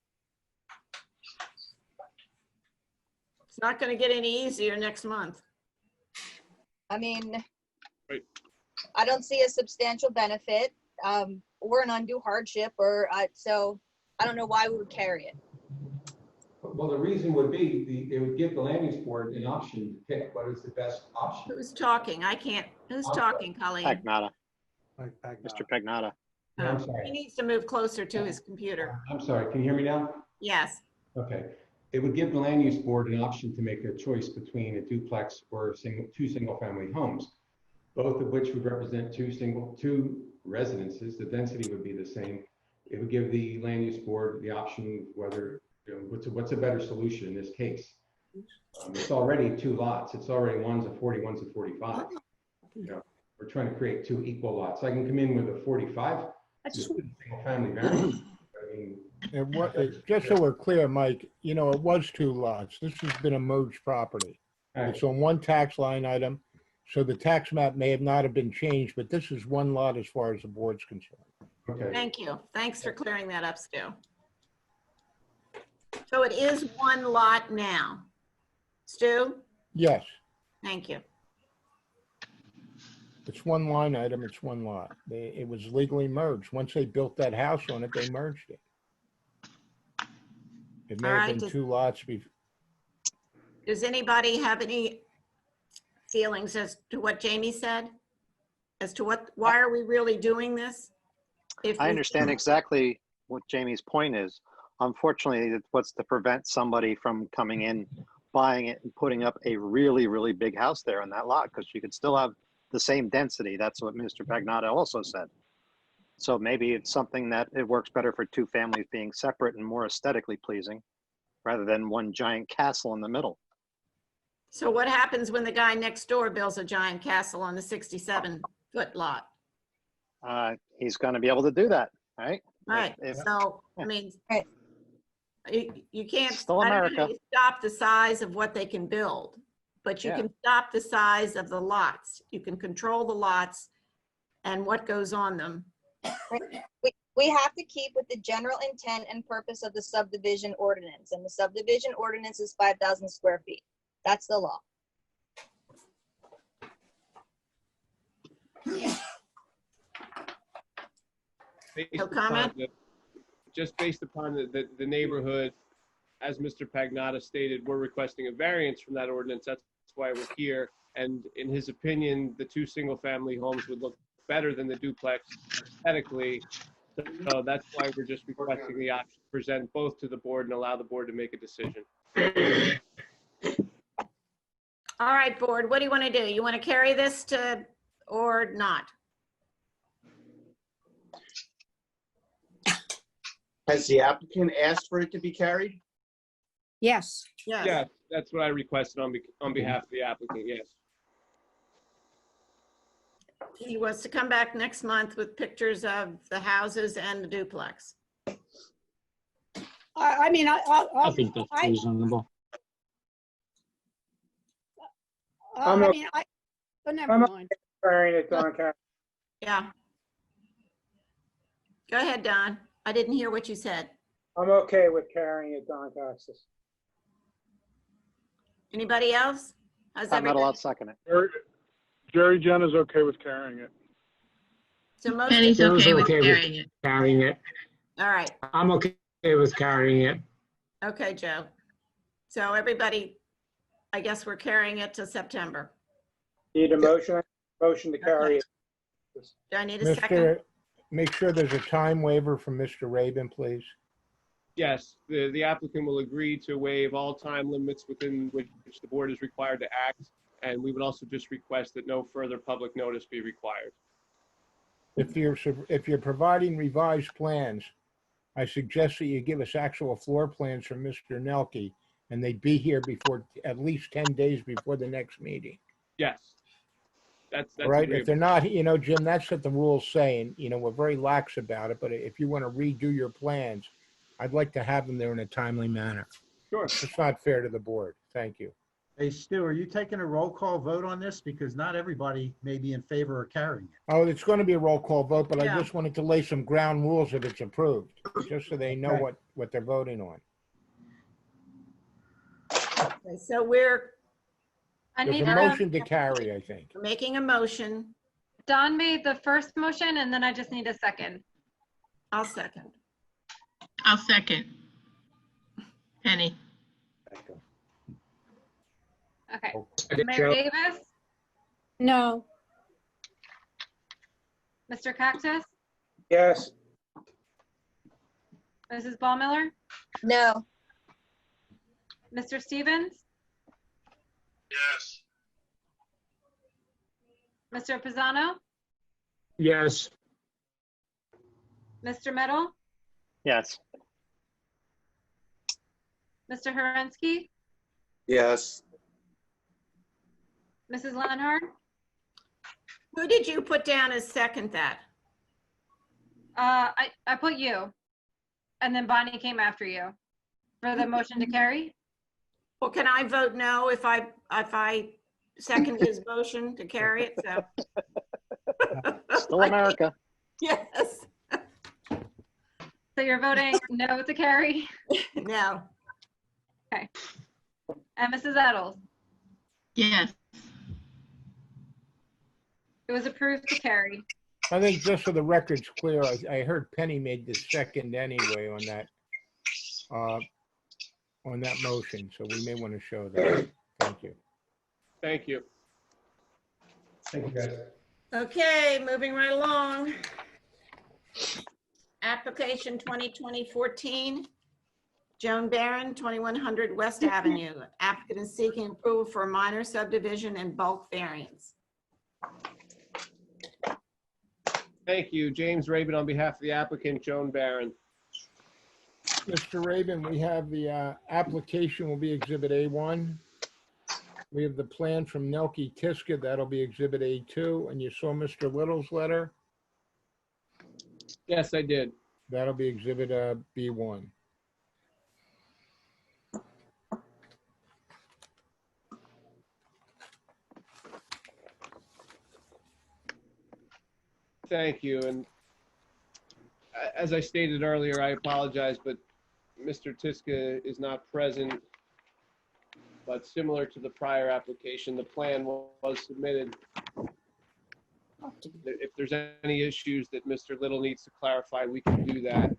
It's not gonna get any easier next month. I mean, Right. I don't see a substantial benefit or an undue hardship, or so I don't know why we would carry it. Well, the reason would be, it would give the land use board an option to pick what is the best option. Who's talking? I can't, who's talking, Colleen? Pagnotta, Like, Mr. Pagnotta. Yeah, I'm He sorry. needs to move closer to his computer. I'm sorry, can you hear me now? Yes. Okay. It would give the land use board an option to make a choice between a duplex or two single-family homes, both of which would represent two residences. The density would be the same. It would give the land use board the option whether, you know, what's a better solution in this case. It's already two lots. It's already one's a 40, one's a 45. You know, we're trying to create two equal lots. I can come in with a 45, single-family variance. I mean, Just so we're clear, Mike, you know, it was two lots. This has been a merged property. It's on one tax line item. So the tax map may have not have been changed, but this is one lot as far as the board's concerned. okay. Thank you. Thanks for clearing that up, Stu. So it is one lot now. Stu? Yes, Thank you. it's one line item, it's one lot. It was legally merged. Once they built that house on it, they merged it. It may All have right, been 2 lots before. Does anybody have any feelings as to what Jamie said? As to why are we really doing this? If I we- understand exactly what Jamie's point is. Unfortunately, it's what's to prevent somebody from coming in, buying it and putting up a really, really big house there on that lot, because you could still have the same density. That's what Mr. Pagnotta also said. So maybe it's something that it works better for 2 families being separate and more aesthetically pleasing rather than one giant castle in the middle. So what happens when the guy next door builds a giant castle on the 67-foot lot? He's going to be able to do that, right? Right, If- so, I mean, you can't, Still I don't know America. how you stop the size of what they can build, but you Yeah. can stop the size of the lots. You can control the lots and what goes on them. We have to keep with the general intent and purpose of the subdivision ordinance, and the subdivision ordinance is 5,000 square feet. That's the law. No comment? Just based upon the neighborhood, as Mr. Pagnotta stated, we're requesting a variance from that ordinance. That's why we're here. And in his opinion, the 2 single-family homes would look better than the duplex aesthetically. So that's why we're just requesting the option to present both to the board and allow the board to make a decision. All right, board, what do you want to do? You want to carry this to, or not? Has the applicant asked for it to be carried? Yes. Yes. Yeah, that's what I requested on behalf of the applicant, yes. He wants to come back next month with pictures of the houses and the duplex. I mean, I think that's reasonable. I'm I okay. mean, but never I'm mind. carrying it, Don Cat. Yeah. Go ahead, Don. I didn't hear what you said. I'm okay with carrying it, Don Taxis. Anybody else? How's I'm not everybody? allowed to second it. Jerry Jen is okay with carrying it. So most, Penny's Joe's okay with okay carrying it. Carrying it. all right. I'm okay with carrying it. Okay, Joe. So everybody, I guess we're carrying it to September. Need a motion to carry it. Do I need a second? Mr. Make sure there's a time waiver from Mr. Rabin, please. Yes, the applicant will agree to waive all time limits within which the board is required to act. And we would also just request that no further public notice be required. If you're providing revised plans, I suggest that you give us actual floor plans from Mr. Nelke, and they'd be here before, at least 10 days before the next meeting. Yes. That's Right? If agreeable. they're not, Jim, that's what the rules say, and, we're very lax about it, but if you want to redo your plans, I'd like to have them there in a timely manner. Sure. It's not fair to the board. Thank you. Hey, Stu, are you taking a roll call vote on this? Because not everybody may be in favor of carrying it. Oh, it's going to be a roll call vote, but Yeah. I just wanted to lay some ground rules if it's approved, just so they know Okay. what they're voting on. Okay, so we're I There's need a to, motion to carry, I think. making a motion. Don made the first motion and then I just need a second. I'll second. I'll second. Penny. Okay. Second, Mayor Joe. Davis, No. Mr. Cactus, Yes. Mrs. Ballmiller, No. Mr. Stevens, Yes. Mr. Pisano, Yes. Mr. Meadow, Yes. Mr. Herensky, Yes. Mrs. Lenhard. Who did you put down as second that? I put you, and then Bonnie came after you for the motion to carry. Well, can I vote no if I second his motion to carry it? So, Still America. yes, So you're voting no to carry, no. and Mrs. Eddles. Yes. It was approved to carry. I think just so the record's clear, I heard Penny made the second anyway on that. on that motion, so we may want to show that. Thank you. Thank you. Thank you, guys. Okay, moving right along. Application 2020-14, Joan Barron, 2100 West Avenue. Applicant is seeking approval for a minor subdivision and bulk variance. Thank you. James Rabin on behalf of the applicant, Joan Barron. Mr. Rabin, we have the application will be Exhibit A1. We have the plan from Nelke Tiska, that'll be Exhibit A2, and you saw Mr. Little's letter? Yes, I did. That'll be Exhibit B1. Thank you. And as I stated earlier, I apologize, but Mr. Tiska is not present. But similar to the prior application, the plan was submitted. If there's any issues that Mr. Little needs to clarify, we can do that.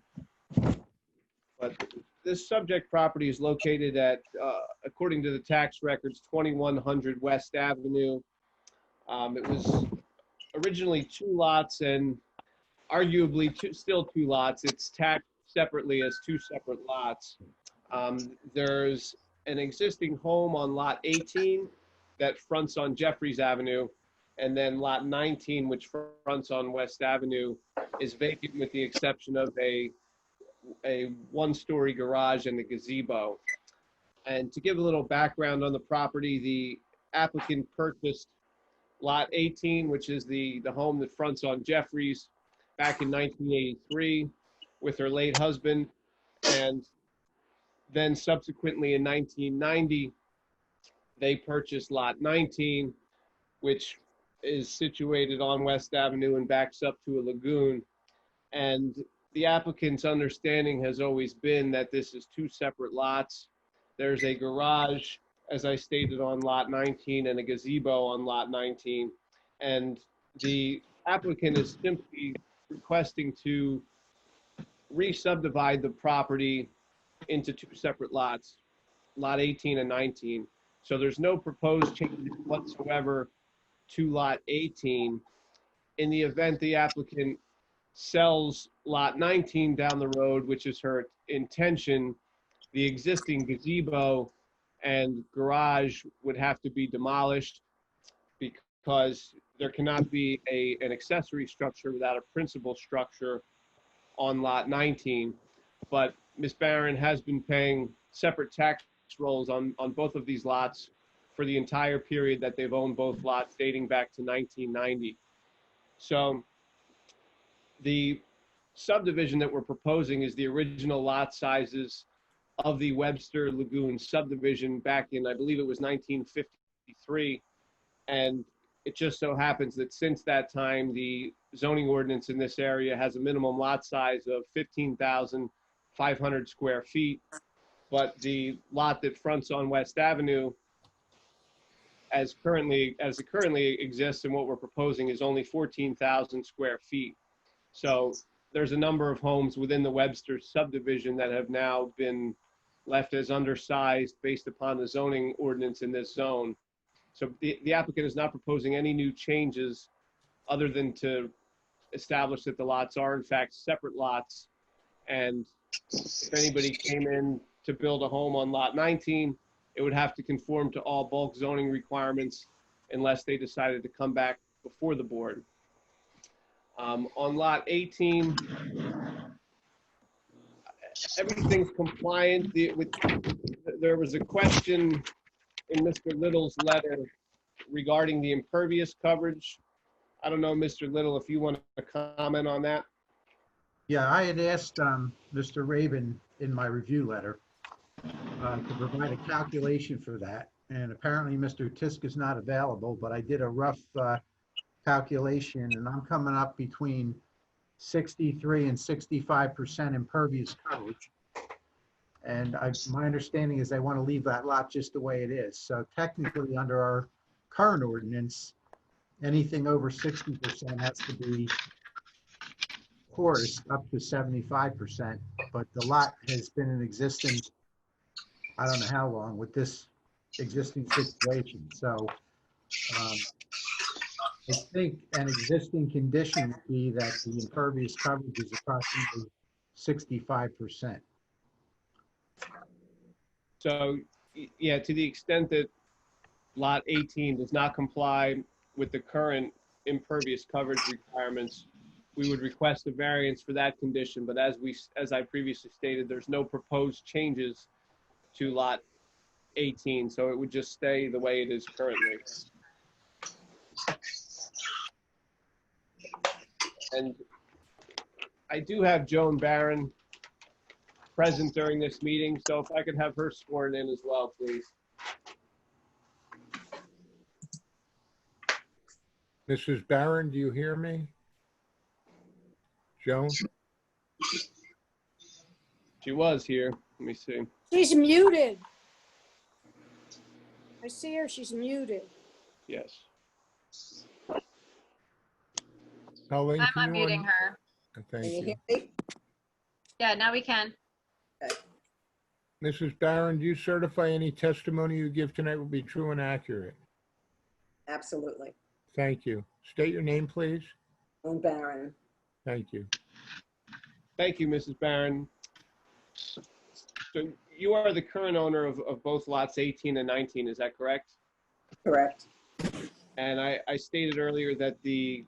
But this subject property is located at, according to the tax records, 2100 West Avenue. It was originally 2 lots and arguably still 2 lots. It's taxed separately as 2 separate lots. There's an existing home on lot 18 that fronts on Jeffries Avenue, and then lot 19, which fronts on West Avenue, is vacant with the exception of a 1-story garage and a gazebo. And to give a little background on the property, the applicant purchased lot 18, which is the home that fronts on Jeffries, back in 1983 with her late husband. And then subsequently in 1990, they purchased lot 19, which is situated on West Avenue and backs up to a lagoon. And the applicant's understanding has always been that this is 2 separate lots. There's a garage, as I stated, on lot 19 and a gazebo on lot 19. And the applicant is simply requesting to re-subdivide the property into 2 separate lots, lot 18 and 19. So there's no proposed change whatsoever to lot 18. In the event the applicant sells lot 19 down the road, which is her intention, the existing gazebo and garage would have to be demolished because there cannot be an accessory structure without a principal structure on lot 19. But Ms. Barron has been paying separate tax rolls on both of these lots for the entire period that they've owned both lots, dating back to 1990. So the subdivision that we're proposing is the original lot sizes of the Webster Lagoon subdivision back in, I believe it was 1953. And it just so happens that since that time, the zoning ordinance in this area has a minimum lot size of 15,500 square feet. But the lot that fronts on West Avenue, as it currently exists and what we're proposing, is only 14,000 square feet. So there's a number of homes within the Webster subdivision that have now been left as undersized based upon the zoning ordinance in this zone. So the applicant is not proposing any new changes other than to establish that the lots are in fact separate lots. And if anybody came in to build a home on lot 19, it would have to conform to all bulk zoning requirements unless they decided to come back before the board. On lot 18, everything's compliant. There was a question in Mr. Little's letter regarding the impervious coverage. I don't know, Mr. Little, if you want to comment on that. Yeah, I had asked Mr. Rabin in my review letter to provide a calculation for that. And apparently Mr. Tisk is not available, but I did a rough calculation and I'm coming up between 63 and 65% impervious coverage. And my understanding is they want to leave that lot just the way it is. So technically under our current ordinance, anything over 60% has to be porous up to 75%, but the lot has been in existence I don't know how long with this existing situation. So I think an existing condition would be that the impervious coverage is approximately 65%. So, yeah, to the extent that lot 18 does not comply with the current impervious coverage requirements, we would request a variance for that condition. But as I previously stated, there's no proposed changes to lot 18, so it would just stay the way it is currently. And I do have Joan Barron present during this meeting, so if I could have her sworn in as well, please. Mrs. Barron, do you hear me? Joan? She was here. Let me see. She's muted. I see her, she's muted. Yes. Colleen, I'm can you unmuting her. Thank you. Yeah, now we can. Mrs. Barron, do you certify any testimony you give tonight will be true and accurate? Absolutely. Thank you. State your name, please. Joan Barron. Thank you. Thank you, Mrs. Barron. So you are the current owner of both lots 18 and 19, is that correct? Correct. And I stated earlier that the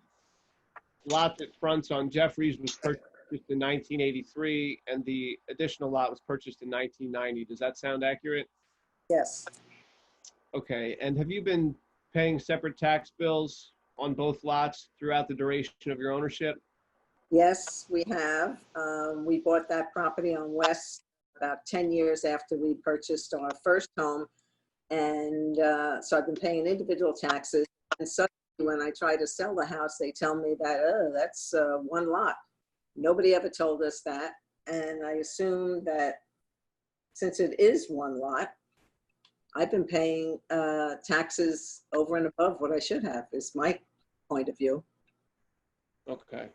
lot that fronts on Jeffries was purchased in 1983 and the additional lot was purchased in 1990. Does that sound accurate? Yes. Okay, and have you been paying separate tax bills on both lots throughout the duration of your ownership? Yes, we have. We bought that property on West about 10 years after we purchased our first home. And so I've been paying individual taxes. And suddenly when I try to sell the house, they tell me that, oh, that's one lot. Nobody ever told us that. And I assume that since it is one lot, I've been paying taxes over and above what I should have, is my point of view. Okay.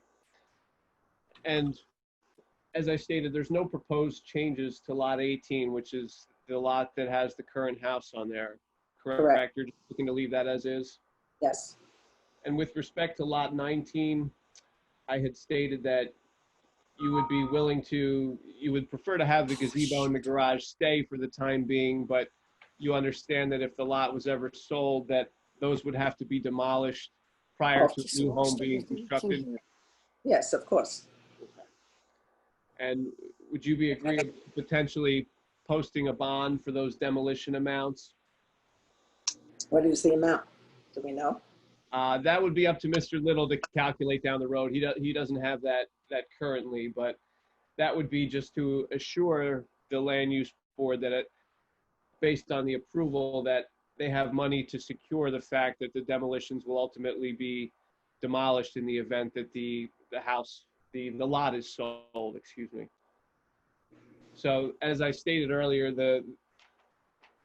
And as I stated, there's no proposed changes to lot 18, which is the lot that has the current house on there. Correct? You're just looking to leave that as is? Yes. And with respect to lot 19, I had stated that you would be willing to, you would prefer to have the gazebo and the garage stay for the time being, but you understand that if the lot was ever sold, that those would have to be demolished prior to the new home being constructed? Yes, of course. And would you be agreeable to potentially posting a bond for those demolition amounts? What is the amount? Do we know? That would be up to Mr. Little to calculate down the road. He doesn't have that currently, but that would be just to assure the land use board that it, based on the approval, that they have money to secure the fact that the demolitions will ultimately be demolished in the event that the lot is sold, excuse me. So as I stated earlier, the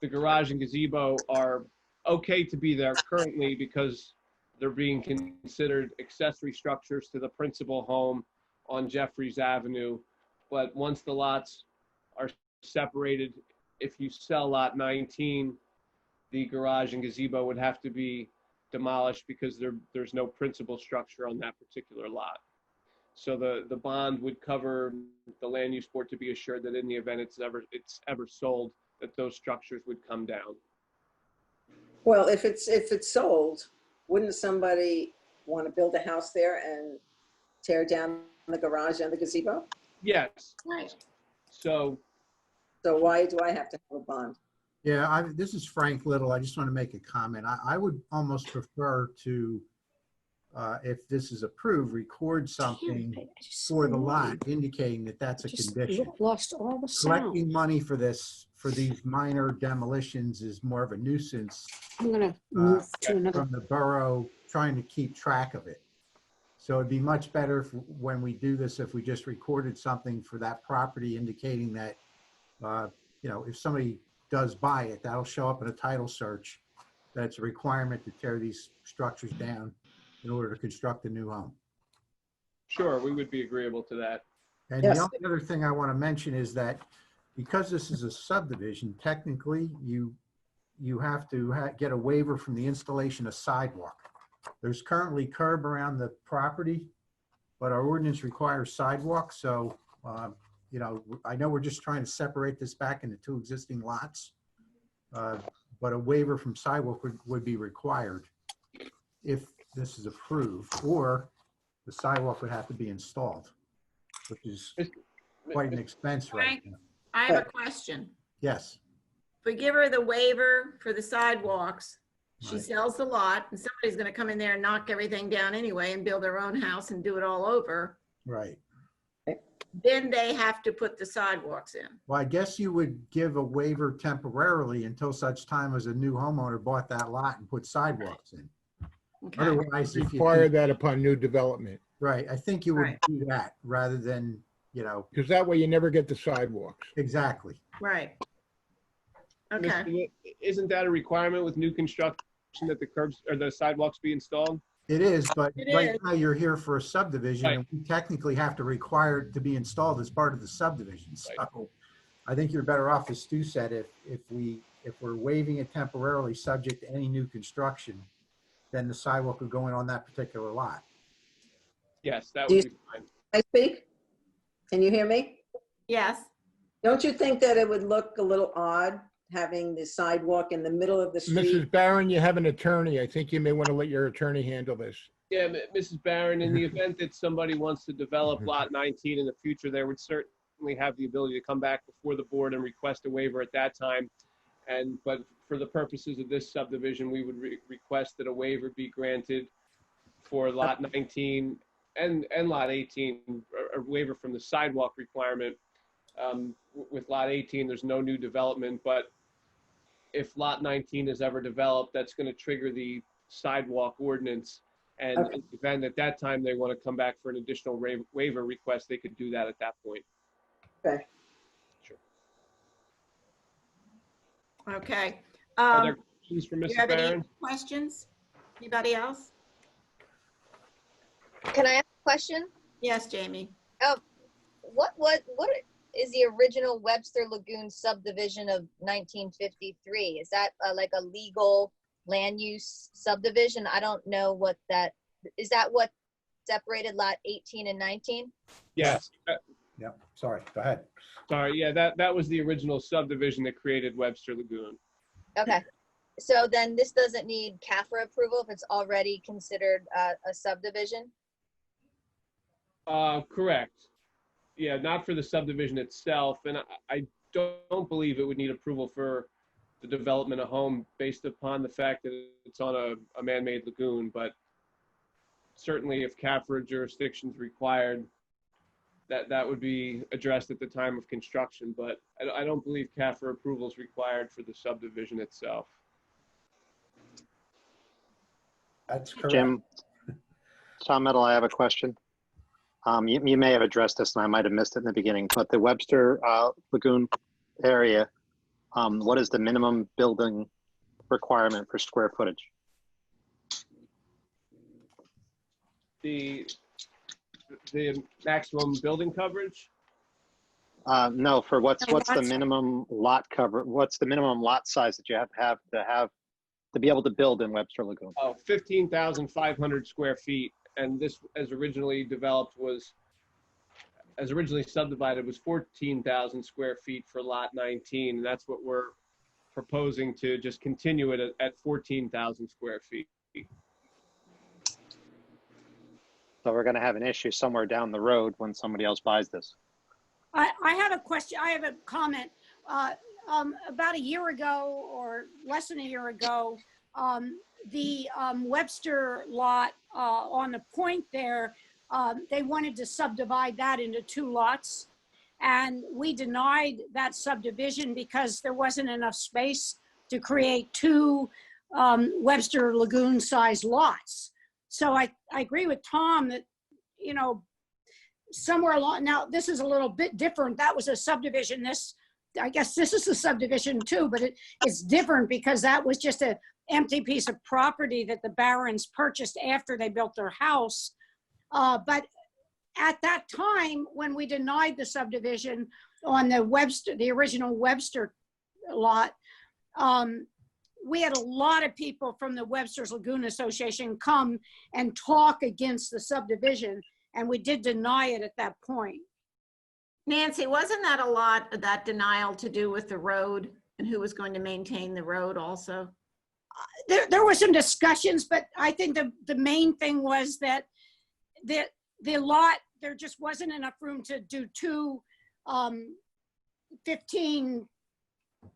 garage and gazebo are okay to be there currently because they're being considered accessory structures to the principal home on Jeffries Avenue. But once the lots are separated, if you sell lot 19, the garage and gazebo would have to be demolished because there's no principal structure on that particular lot. So the bond would cover the land use board to be assured that in the event it's ever sold, that those structures would come down. Well, if it's sold, wouldn't somebody want to build a house there and tear down the garage and the gazebo? Yes. Right. So why do I have to have a bond? Yeah, this is Frank Little. I just want to make a comment. I would almost prefer to, if this is approved, record something for the lot indicating that that's a condition. Lost all the sound. Collecting money for these minor demolitions is more of a nuisance. I'm gonna move to another. From the borough trying to keep track of it. So it'd be much better when we do this if we just recorded something for that property indicating that, if somebody does buy it, that'll show up in a title search. That's a requirement to tear these structures down in order to construct a new home. Sure, we would be agreeable to that. And the only other thing I want to mention is that because this is a subdivision, technically, you have to get a waiver from the installation of sidewalk. There's currently curb around the property, but our ordinance requires sidewalk. So, you know, I know we're just trying to separate this back into two existing lots, but a waiver from sidewalk would be required if this is approved, or the sidewalk would have to be installed, which is quite an expense right now. I have a question. Yes. If we give her the waiver for the sidewalks, she Right. sells the lot, and somebody's gonna come in there and knock everything down anyway and build their own house and do it all over. Right. Then they have to put the sidewalks in. Well, I guess you would give a waiver temporarily until such time as a new homeowner bought that lot and put sidewalks in. Okay. Otherwise, if you Require that upon new development, right, I think you would Right. do that rather than, you know, because that way you never get the sidewalks. exactly. Right. Okay. Mr. Witt, isn't that a requirement with new construction that the curbs or the sidewalks be installed? It is, but It right is. now you're here for a subdivision, Right. and we technically have to require it to be installed as part of the subdivision. Right. So I think you're better off, as Stu said, if we're waiving it temporarily, subject to any new construction, then the sidewalk would go in on that particular lot. Yes, that Do would you- be fine. I speak? Can you hear me? Yes. Don't you think that it would look a little odd having the sidewalk in the middle of the street? Mrs. Barron, you have an attorney. I think you may want to let your attorney handle this. Yeah, Mrs. Barron, in the event that somebody wants to develop Lot 19 in the future, they would certainly have the ability to come back before the board and request a waiver at that time. But for the purposes of this subdivision, we would request that a waiver be granted for Lot 19 and Lot 18, a waiver from the sidewalk requirement. With Lot 18, there's no new development, but if Lot 19 is ever developed, that's going to trigger the sidewalk ordinance. And Okay. in the event at that time they want to come back for an additional waiver request, they could do that at that point. Okay. Sure. Okay. Are there questions for Do you Mrs. have any Barron? questions? Anybody else? Can I ask a question? Yes, Jamie. What is the original Webster Lagoon subdivision of 1953? Is that like a legal land use subdivision? I don't know what that, is that what separated lot 18 and 19? Yes. Yeah, sorry, go ahead. Sorry, yeah, that was the original subdivision that created Webster Lagoon. Okay. So then this doesn't need CAFRA approval if it's already considered a subdivision? Correct. Yeah, not for the subdivision itself, and I don't believe it would need approval for the development of home based upon the fact that it's on a man-made lagoon, but certainly if CAFRA jurisdiction is required, that would be addressed at the time of construction, but I don't believe CAFRA approval is required for the subdivision itself. That's correct. Jim, Tom Metal, I have a question. You may have addressed this and I might have missed it in the beginning, but the Webster Lagoon area, what is the minimum building requirement for square footage? The maximum building coverage? No, for what's No, the lots. minimum lot cover? What's the minimum lot size that you have to be able to build in Webster Lagoon? Oh, 15,500 square feet. And this, as originally subdivided, was 14,000 square feet for lot 19. And that's what we're proposing to just continue it at 14,000 square feet. So we're going to have an issue somewhere down the road when somebody else buys this. I have a question. I have a comment. About a year ago or less than a year ago, the Webster lot on the point there, they wanted to subdivide that into 2 lots. And we denied that subdivision because there wasn't enough space to create 2 Webster Lagoon sized lots. So I agree with Tom that, you know, somewhere along, now this is a little bit different. That was a subdivision. I guess this is a subdivision too, but it's different because that was just an empty piece of property that the Barons purchased after they built their house. But at that time, when we denied the subdivision, on the Webster, the original Webster lot, we had a lot of people from the Webster's Lagoon Association come and talk against the subdivision, and we did deny it at that point. Nancy, wasn't that a lot of that denial to do with the road and who was going to maintain the road also? There were some discussions, but I think the main thing was that the lot, there just wasn't enough room to do two 15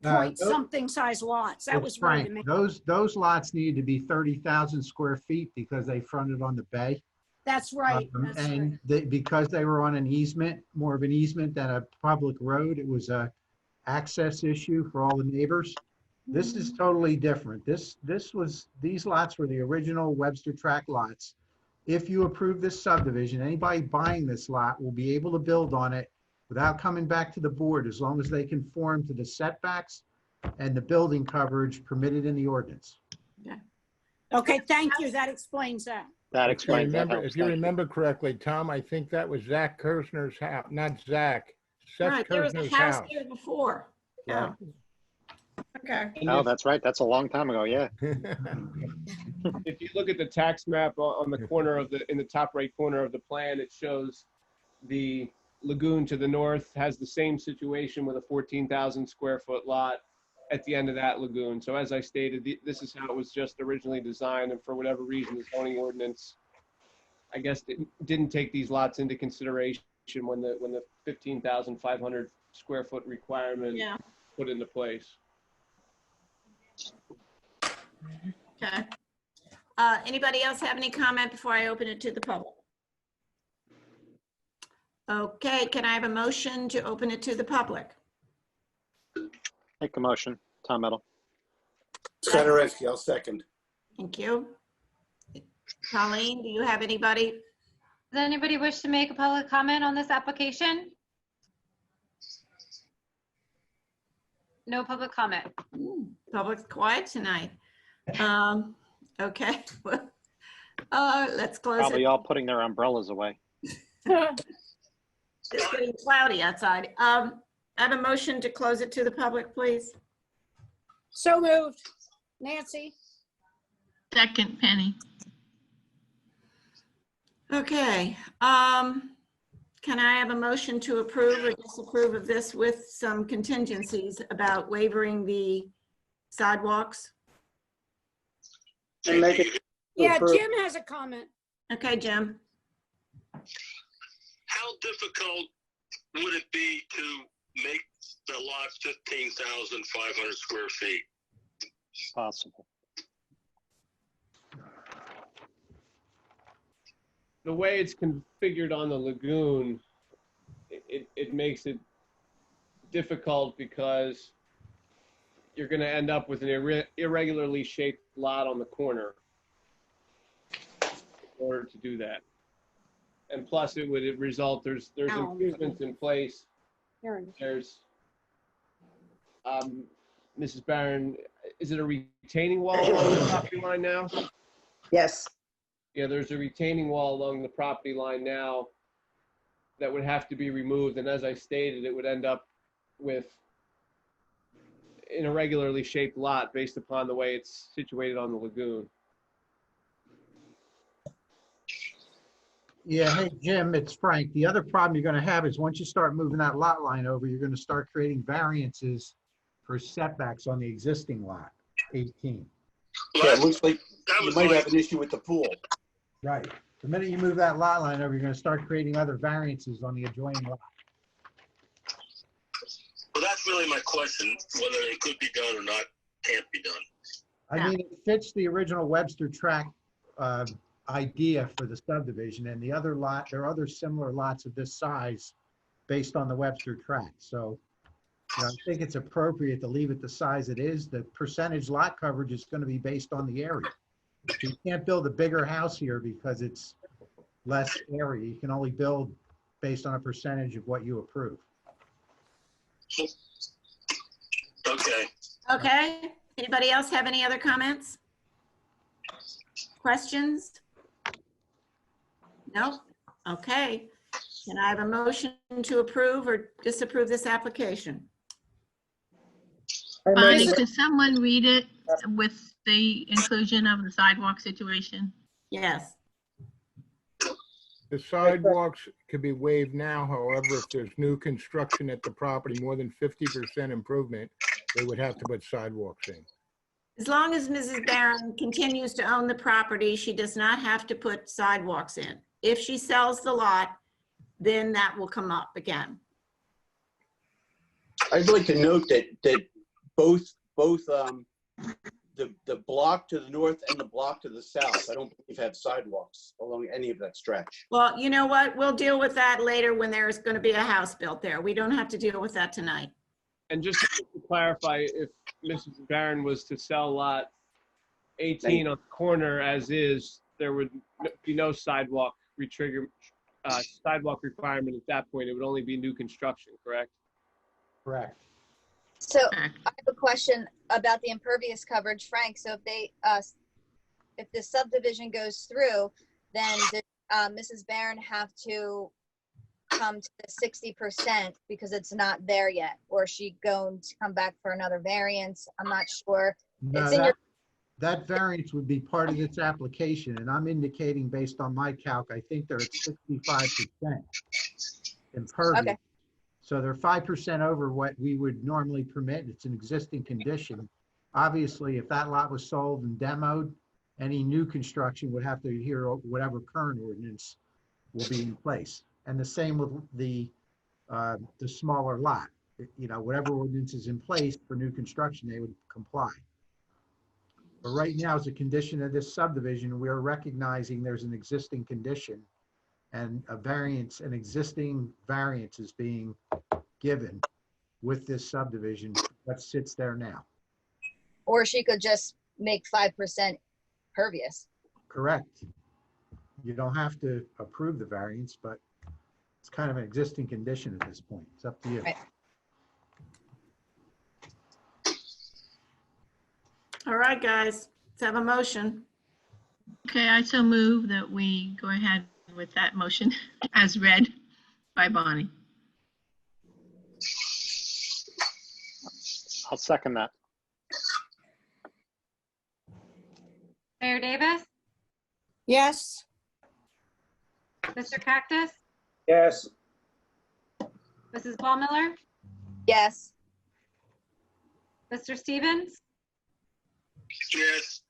point something size lots. That was really the main. Those lots needed to be 30,000 square feet because they fronted on the bay. That's right. That's and right. Because they were on an easement, more of an easement than a public road, it was a access issue for all the neighbors. This is totally different. These lots were the original Webster tract lots. If you approve this subdivision, anybody buying this lot will be able to build on it without coming back to the board, as long as they conform to the setbacks and the building coverage permitted in the ordinance. Yeah. Okay, thank you. That explains that. That explains that. If you remember correctly, Tom, I think that was Zach Kersner's house, not Zach. Seth Right, there was a Kersner's house house. here before. Yeah. Okay. Oh, that's right. That's a long time ago. Yeah. If you look at the tax map on the corner of in the top right corner of the plan, it shows the lagoon to the north has the same situation with a 14,000 square foot lot at the end of that lagoon. So as I stated, this is how it was just originally designed, and for whatever reason, the zoning ordinance, I guess, didn't take these lots into consideration when the 15,500 square foot requirement put into place. Okay. Anybody else have any comment before I open it to the public? Okay, can I have a motion to open it to the public? Make a motion. Tom Meadow. Sadarowski, I'll second. Thank you. Colleen, do you have anybody? Does anybody wish to make a public comment on this application? No public comment. Public's quiet tonight. Okay. Let's close Probably it. all putting their umbrellas away. It's getting cloudy outside. I have a motion to close it to the public, please. So moved. Nancy? Second, Penny. Okay. Can I have a motion to approve or disapprove of this with some contingencies about waiving the sidewalks? And make it. Yeah, approve. Jim has a comment. Okay, Jim. How difficult would it be to make the lot 15,500 square feet? Possible. The way it's configured on the lagoon, it makes it difficult because you're going to end up with an irregularly shaped lot on the corner in order to do that. And plus it would result, there's improvements in place. There's, Mrs. Barron, is it a retaining wall along the property line now? Yes. Yeah, there's a retaining wall along the property line now that would have to be removed. And as I stated, it would end up with an irregularly shaped lot based upon the way it's situated on the lagoon. Yeah, hey, Jim, it's Frank. The other problem you're going to have is once you start moving that lot line over, you're going to start creating variances for setbacks on the existing lot, 18. Yeah, it looks like you might have an issue with the pool. Right. The minute you move that lot line over, you're going to start creating other variances on the adjoining lot. Well, that's really my question, whether it could be done or not, can't be done. I mean, it fits the original Webster tract idea for the subdivision, and the other lot, there are other similar lots of this size based on the Webster tract. So I think it's appropriate to leave it the size it is. The percentage lot coverage is going to be based on the area. You can't build a bigger house here because it's less area. You can only build based on a percentage of what you approve. Okay. Okay. Anybody else have any other comments? Questions? No? Okay. Can I have a motion to approve or disapprove this application? Bonnie, could someone read it with the inclusion of the sidewalk situation? Yes. The sidewalks could be waived now, however, if there's new construction at the property, more than 50% improvement, they would have to put sidewalks in. As long as Mrs. Barron continues to own the property, she does not have to put sidewalks in. If she sells the lot, then that will come up again. I'd like to note that both the block to the north and the block to the south, I don't believe have sidewalks along any of that stretch. Well, you know what? We'll deal with that later when there's going to be a house built there. We don't have to deal with that tonight. And just to clarify, if Mrs. Barron was to sell lot 18 on the corner as is, there would be no sidewalk sidewalk requirement at that point. It would only be new construction, correct? Correct. So I have a question about the impervious coverage, Frank. So if the subdivision goes through, then does Mrs. Barron have to come to the 60% because it's not there yet? Or is she going to come back for another variance? I'm not sure. No, It's in your that variance would be part of its application, and I'm indicating based on my calc, I think they're at 65% impervious. Okay. So they're 5% over what we would normally permit. It's an existing condition. Obviously, if that lot was sold and demoed, any new construction would have to adhere to whatever current ordinance will be in place. And the same with the smaller lot. You know, whatever ordinance is in place for new construction, they would comply. But right now, as a condition of this subdivision, we are recognizing there's an existing condition and a variance, an existing variance is being given with this subdivision that sits there now. Or she could just make 5% pervious. Correct. You don't have to approve the variance, but it's kind of an existing condition at this point. It's up to you. Right. All right, guys, let's have a motion. Okay, I so move that we go ahead with that motion as read by Bonnie. I'll second that. Mayor Davis, Yes. Mr. Cactus, Yes. Mrs. Ballmiller, Yes. Mr. Stevens, Yes.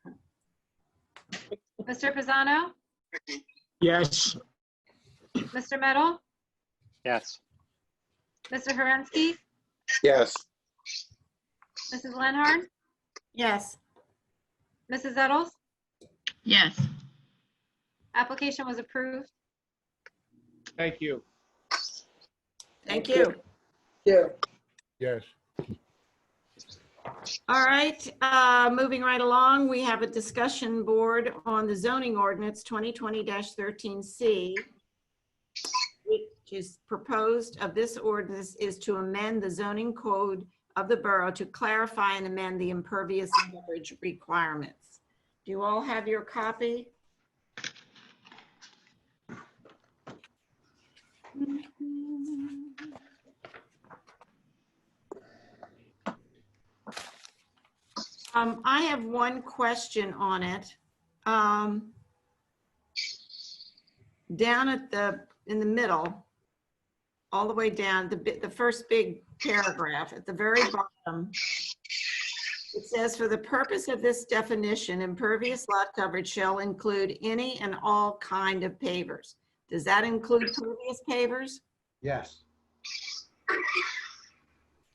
Mr. Pisano, Yes. Mr. Meadow, Yes. Mr. Herensky, Yes. Mrs. Lenhard, Yes. Mrs. Eddles. Yes. Application was approved. Thank you. Thank you. Yes. All right, moving right along, we have a discussion board on the zoning ordinance 2020-13C, which is proposed of this ordinance is to amend the zoning code of the borough to clarify and amend the impervious coverage requirements. Do you all have your copy? I have one question on it. Down at in the middle, all the way down, the first big paragraph at the very bottom, it says, for the purpose of this definition, impervious lot coverage shall include any and all kind of pavers. Does that include pervious pavers? Yes.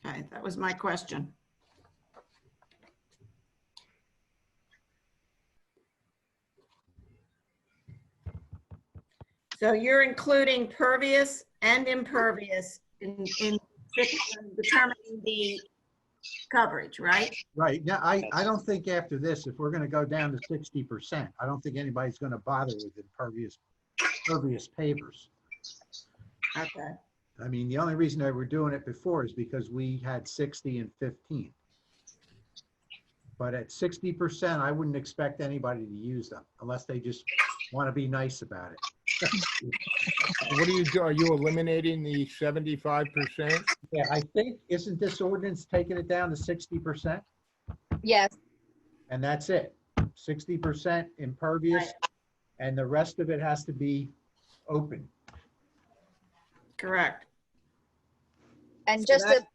Okay, that was my question. So you're including pervious and impervious in determining the coverage, right? Right. Now, I don't think after this, if we're going to go down to 60%, I don't think anybody's going to bother with impervious pavers. Okay. I mean, the only reason that we're doing it before is because we had 60 and 15. But at 60%, I wouldn't expect anybody to use them unless they just want to be nice about it. What are you doing? Are you eliminating the 75%? Yeah, I think, isn't this ordinance taking it down to 60%? Yes, And that's it. 60% impervious, Right. and the rest of it has to be open. Correct. and So just that- to,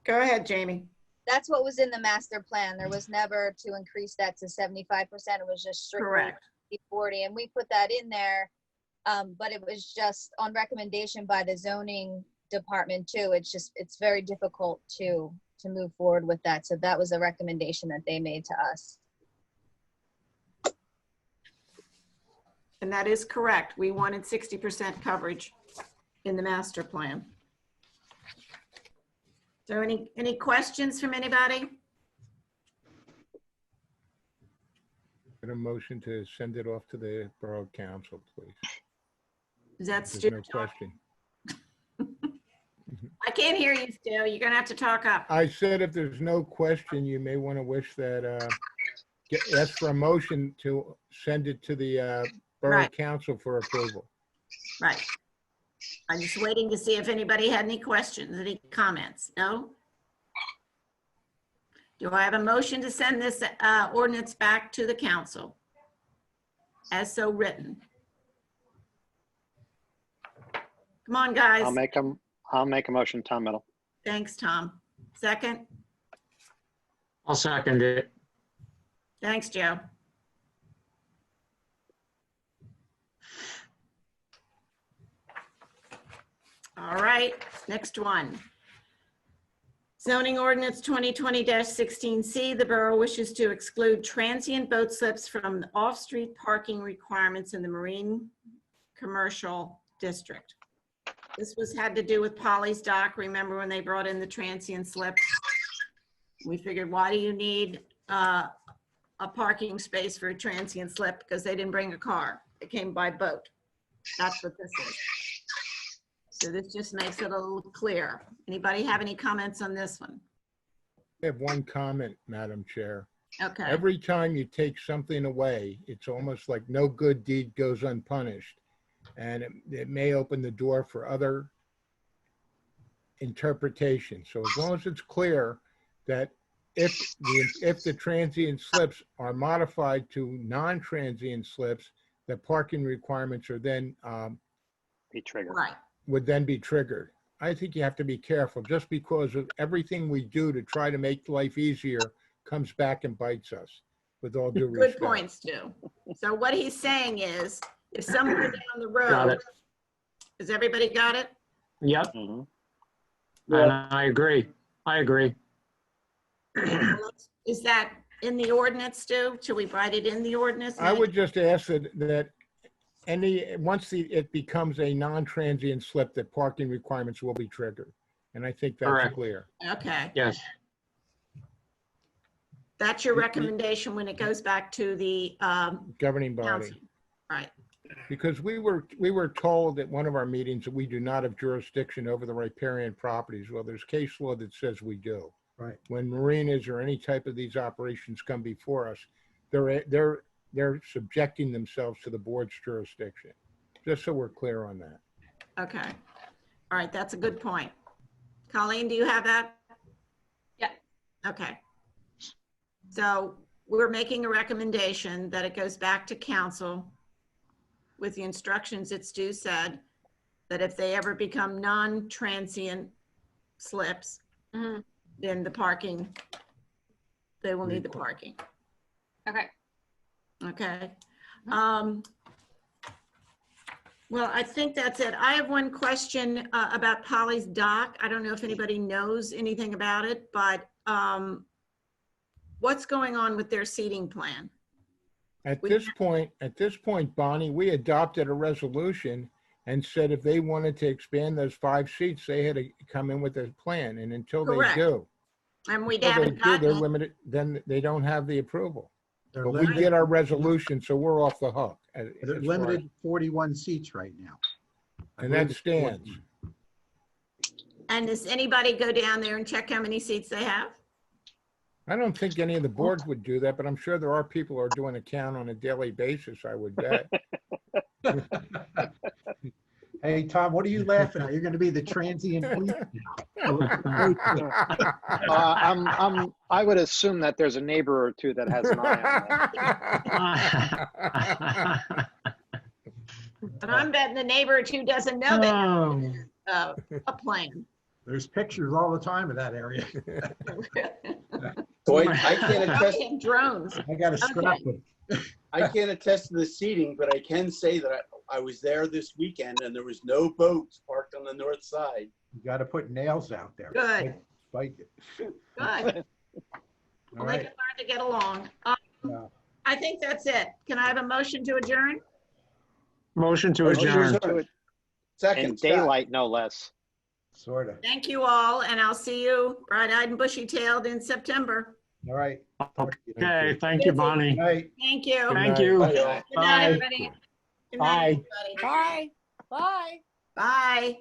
Go ahead, Jamie. that's what was in the master plan. There was never to increase that to 75%. It was just strictly Correct. 40, and we put that in there. But it was just on recommendation by the zoning department too. It's very difficult to move forward with that. So that was a recommendation that they made to us. And that is correct. We wanted 60% coverage in the master plan. So any questions from anybody? Get a motion to send it off to the Borough Council, please. Is that There's Stu? no question. I can't hear you, Stu. You're gonna have to talk up. I said if there's no question, you may want to wish that, ask for a motion to send it to the Borough Right. Council for approval. Right. I'm just waiting to see if anybody had any questions, any comments. No? Do I have a motion to send this ordinance back to the council as so written? Come on, guys. I'll make a motion, Tom Middle. Thanks, Tom. Second? I'll second it. Thanks, Joe. All right, next one. Zoning ordinance 2020-16C, the borough wishes to exclude transient boat slips from off-street parking requirements in the Marine Commercial District. This had to do with Polly's Dock. Remember when they brought in the transient slips? We figured, why do you need a parking space for a transient slip? Because they didn't bring a car. They came by boat. That's what this is. So this just makes it a little clear. Anybody have any comments on this one? I have one comment, Madam Chair. Okay. Every time you take something away, it's almost like no good deed goes unpunished. And it may open the door for other interpretations. So as long as it's clear that if the transient slips are modified to non-transient slips, the parking requirements are then Be triggered. Right. would then be triggered. I think you have to be careful, just because of everything we do to try to make life easier comes back and bites us, with all due respect. Good points, Stu. So what he's saying is, if somewhere down the Got road, it. has everybody got it? Yep, Mhm. and I agree. I agree. Is that in the ordinance, Stu? Should we write it in the ordinance? I would just ask that once it becomes a non-transient slip, that parking requirements will be triggered. And I think that's Correct. clear. Okay, Yes, that's your recommendation when it goes back to the Governing body. council. Right, Because we were told at one of our meetings that we do not have jurisdiction over the riparian properties. Well, there's case law that says we do. Right. When marinas or any type of these operations come before us, they're subjecting themselves to the board's jurisdiction. Just so we're clear on that. okay. All right, that's a good point. Colleen, do you have that? Yeah. Okay. So we're making a recommendation that it goes back to council with the instructions that Stu said, that if they ever become non-transient slips, Mhm. then the parking, they will need the parking. Okay. Okay. Well, I think that's it. I have one question about Polly's Dock. I don't know if anybody knows anything about it, but what's going on with their seating plan? At this point, Bonnie, we adopted a resolution and said if they wanted to expand those 5 seats, they had to come in with a plan. And until they Correct. do, And we until they haven't do, they're gotten it. limited, then they don't have the approval. They're But we limited- did our resolution, so we're off the hook. They're limited 41 seats right now. I And believe that it's stands. 41. And does anybody go down there and check how many seats they have? I don't think any of the boards would do that, but I'm sure there are people who are doing a count on a daily basis, I would bet. Hey, Tom, what are you laughing at? You're going to be the transient police now. I would assume that there's a neighbor or two that has an eye on that. But I'm betting the neighbor or two doesn't know that a plan. There's pictures all the time of that area. So I can't attest. Okay, drones. I got a scrapbook. I can't attest to the seating, but I can say that I was there this weekend and there was no boats parked on the north side. You got to put nails out there. Good. Spike it. Good. All Well, they right. can learn to get along. Yeah. I think that's it. Can I have a motion to adjourn? Motion to adjourn. Second. In daylight, no less. Sort of. Thank you all, and I'll see you bright-eyed and bushy-tailed in September. All right. Okay, thank you, Bonnie. Night. Thank you. Thank you. Good night, Bye. everybody. Good night, Bye. everybody. Bye. Bye. Bye.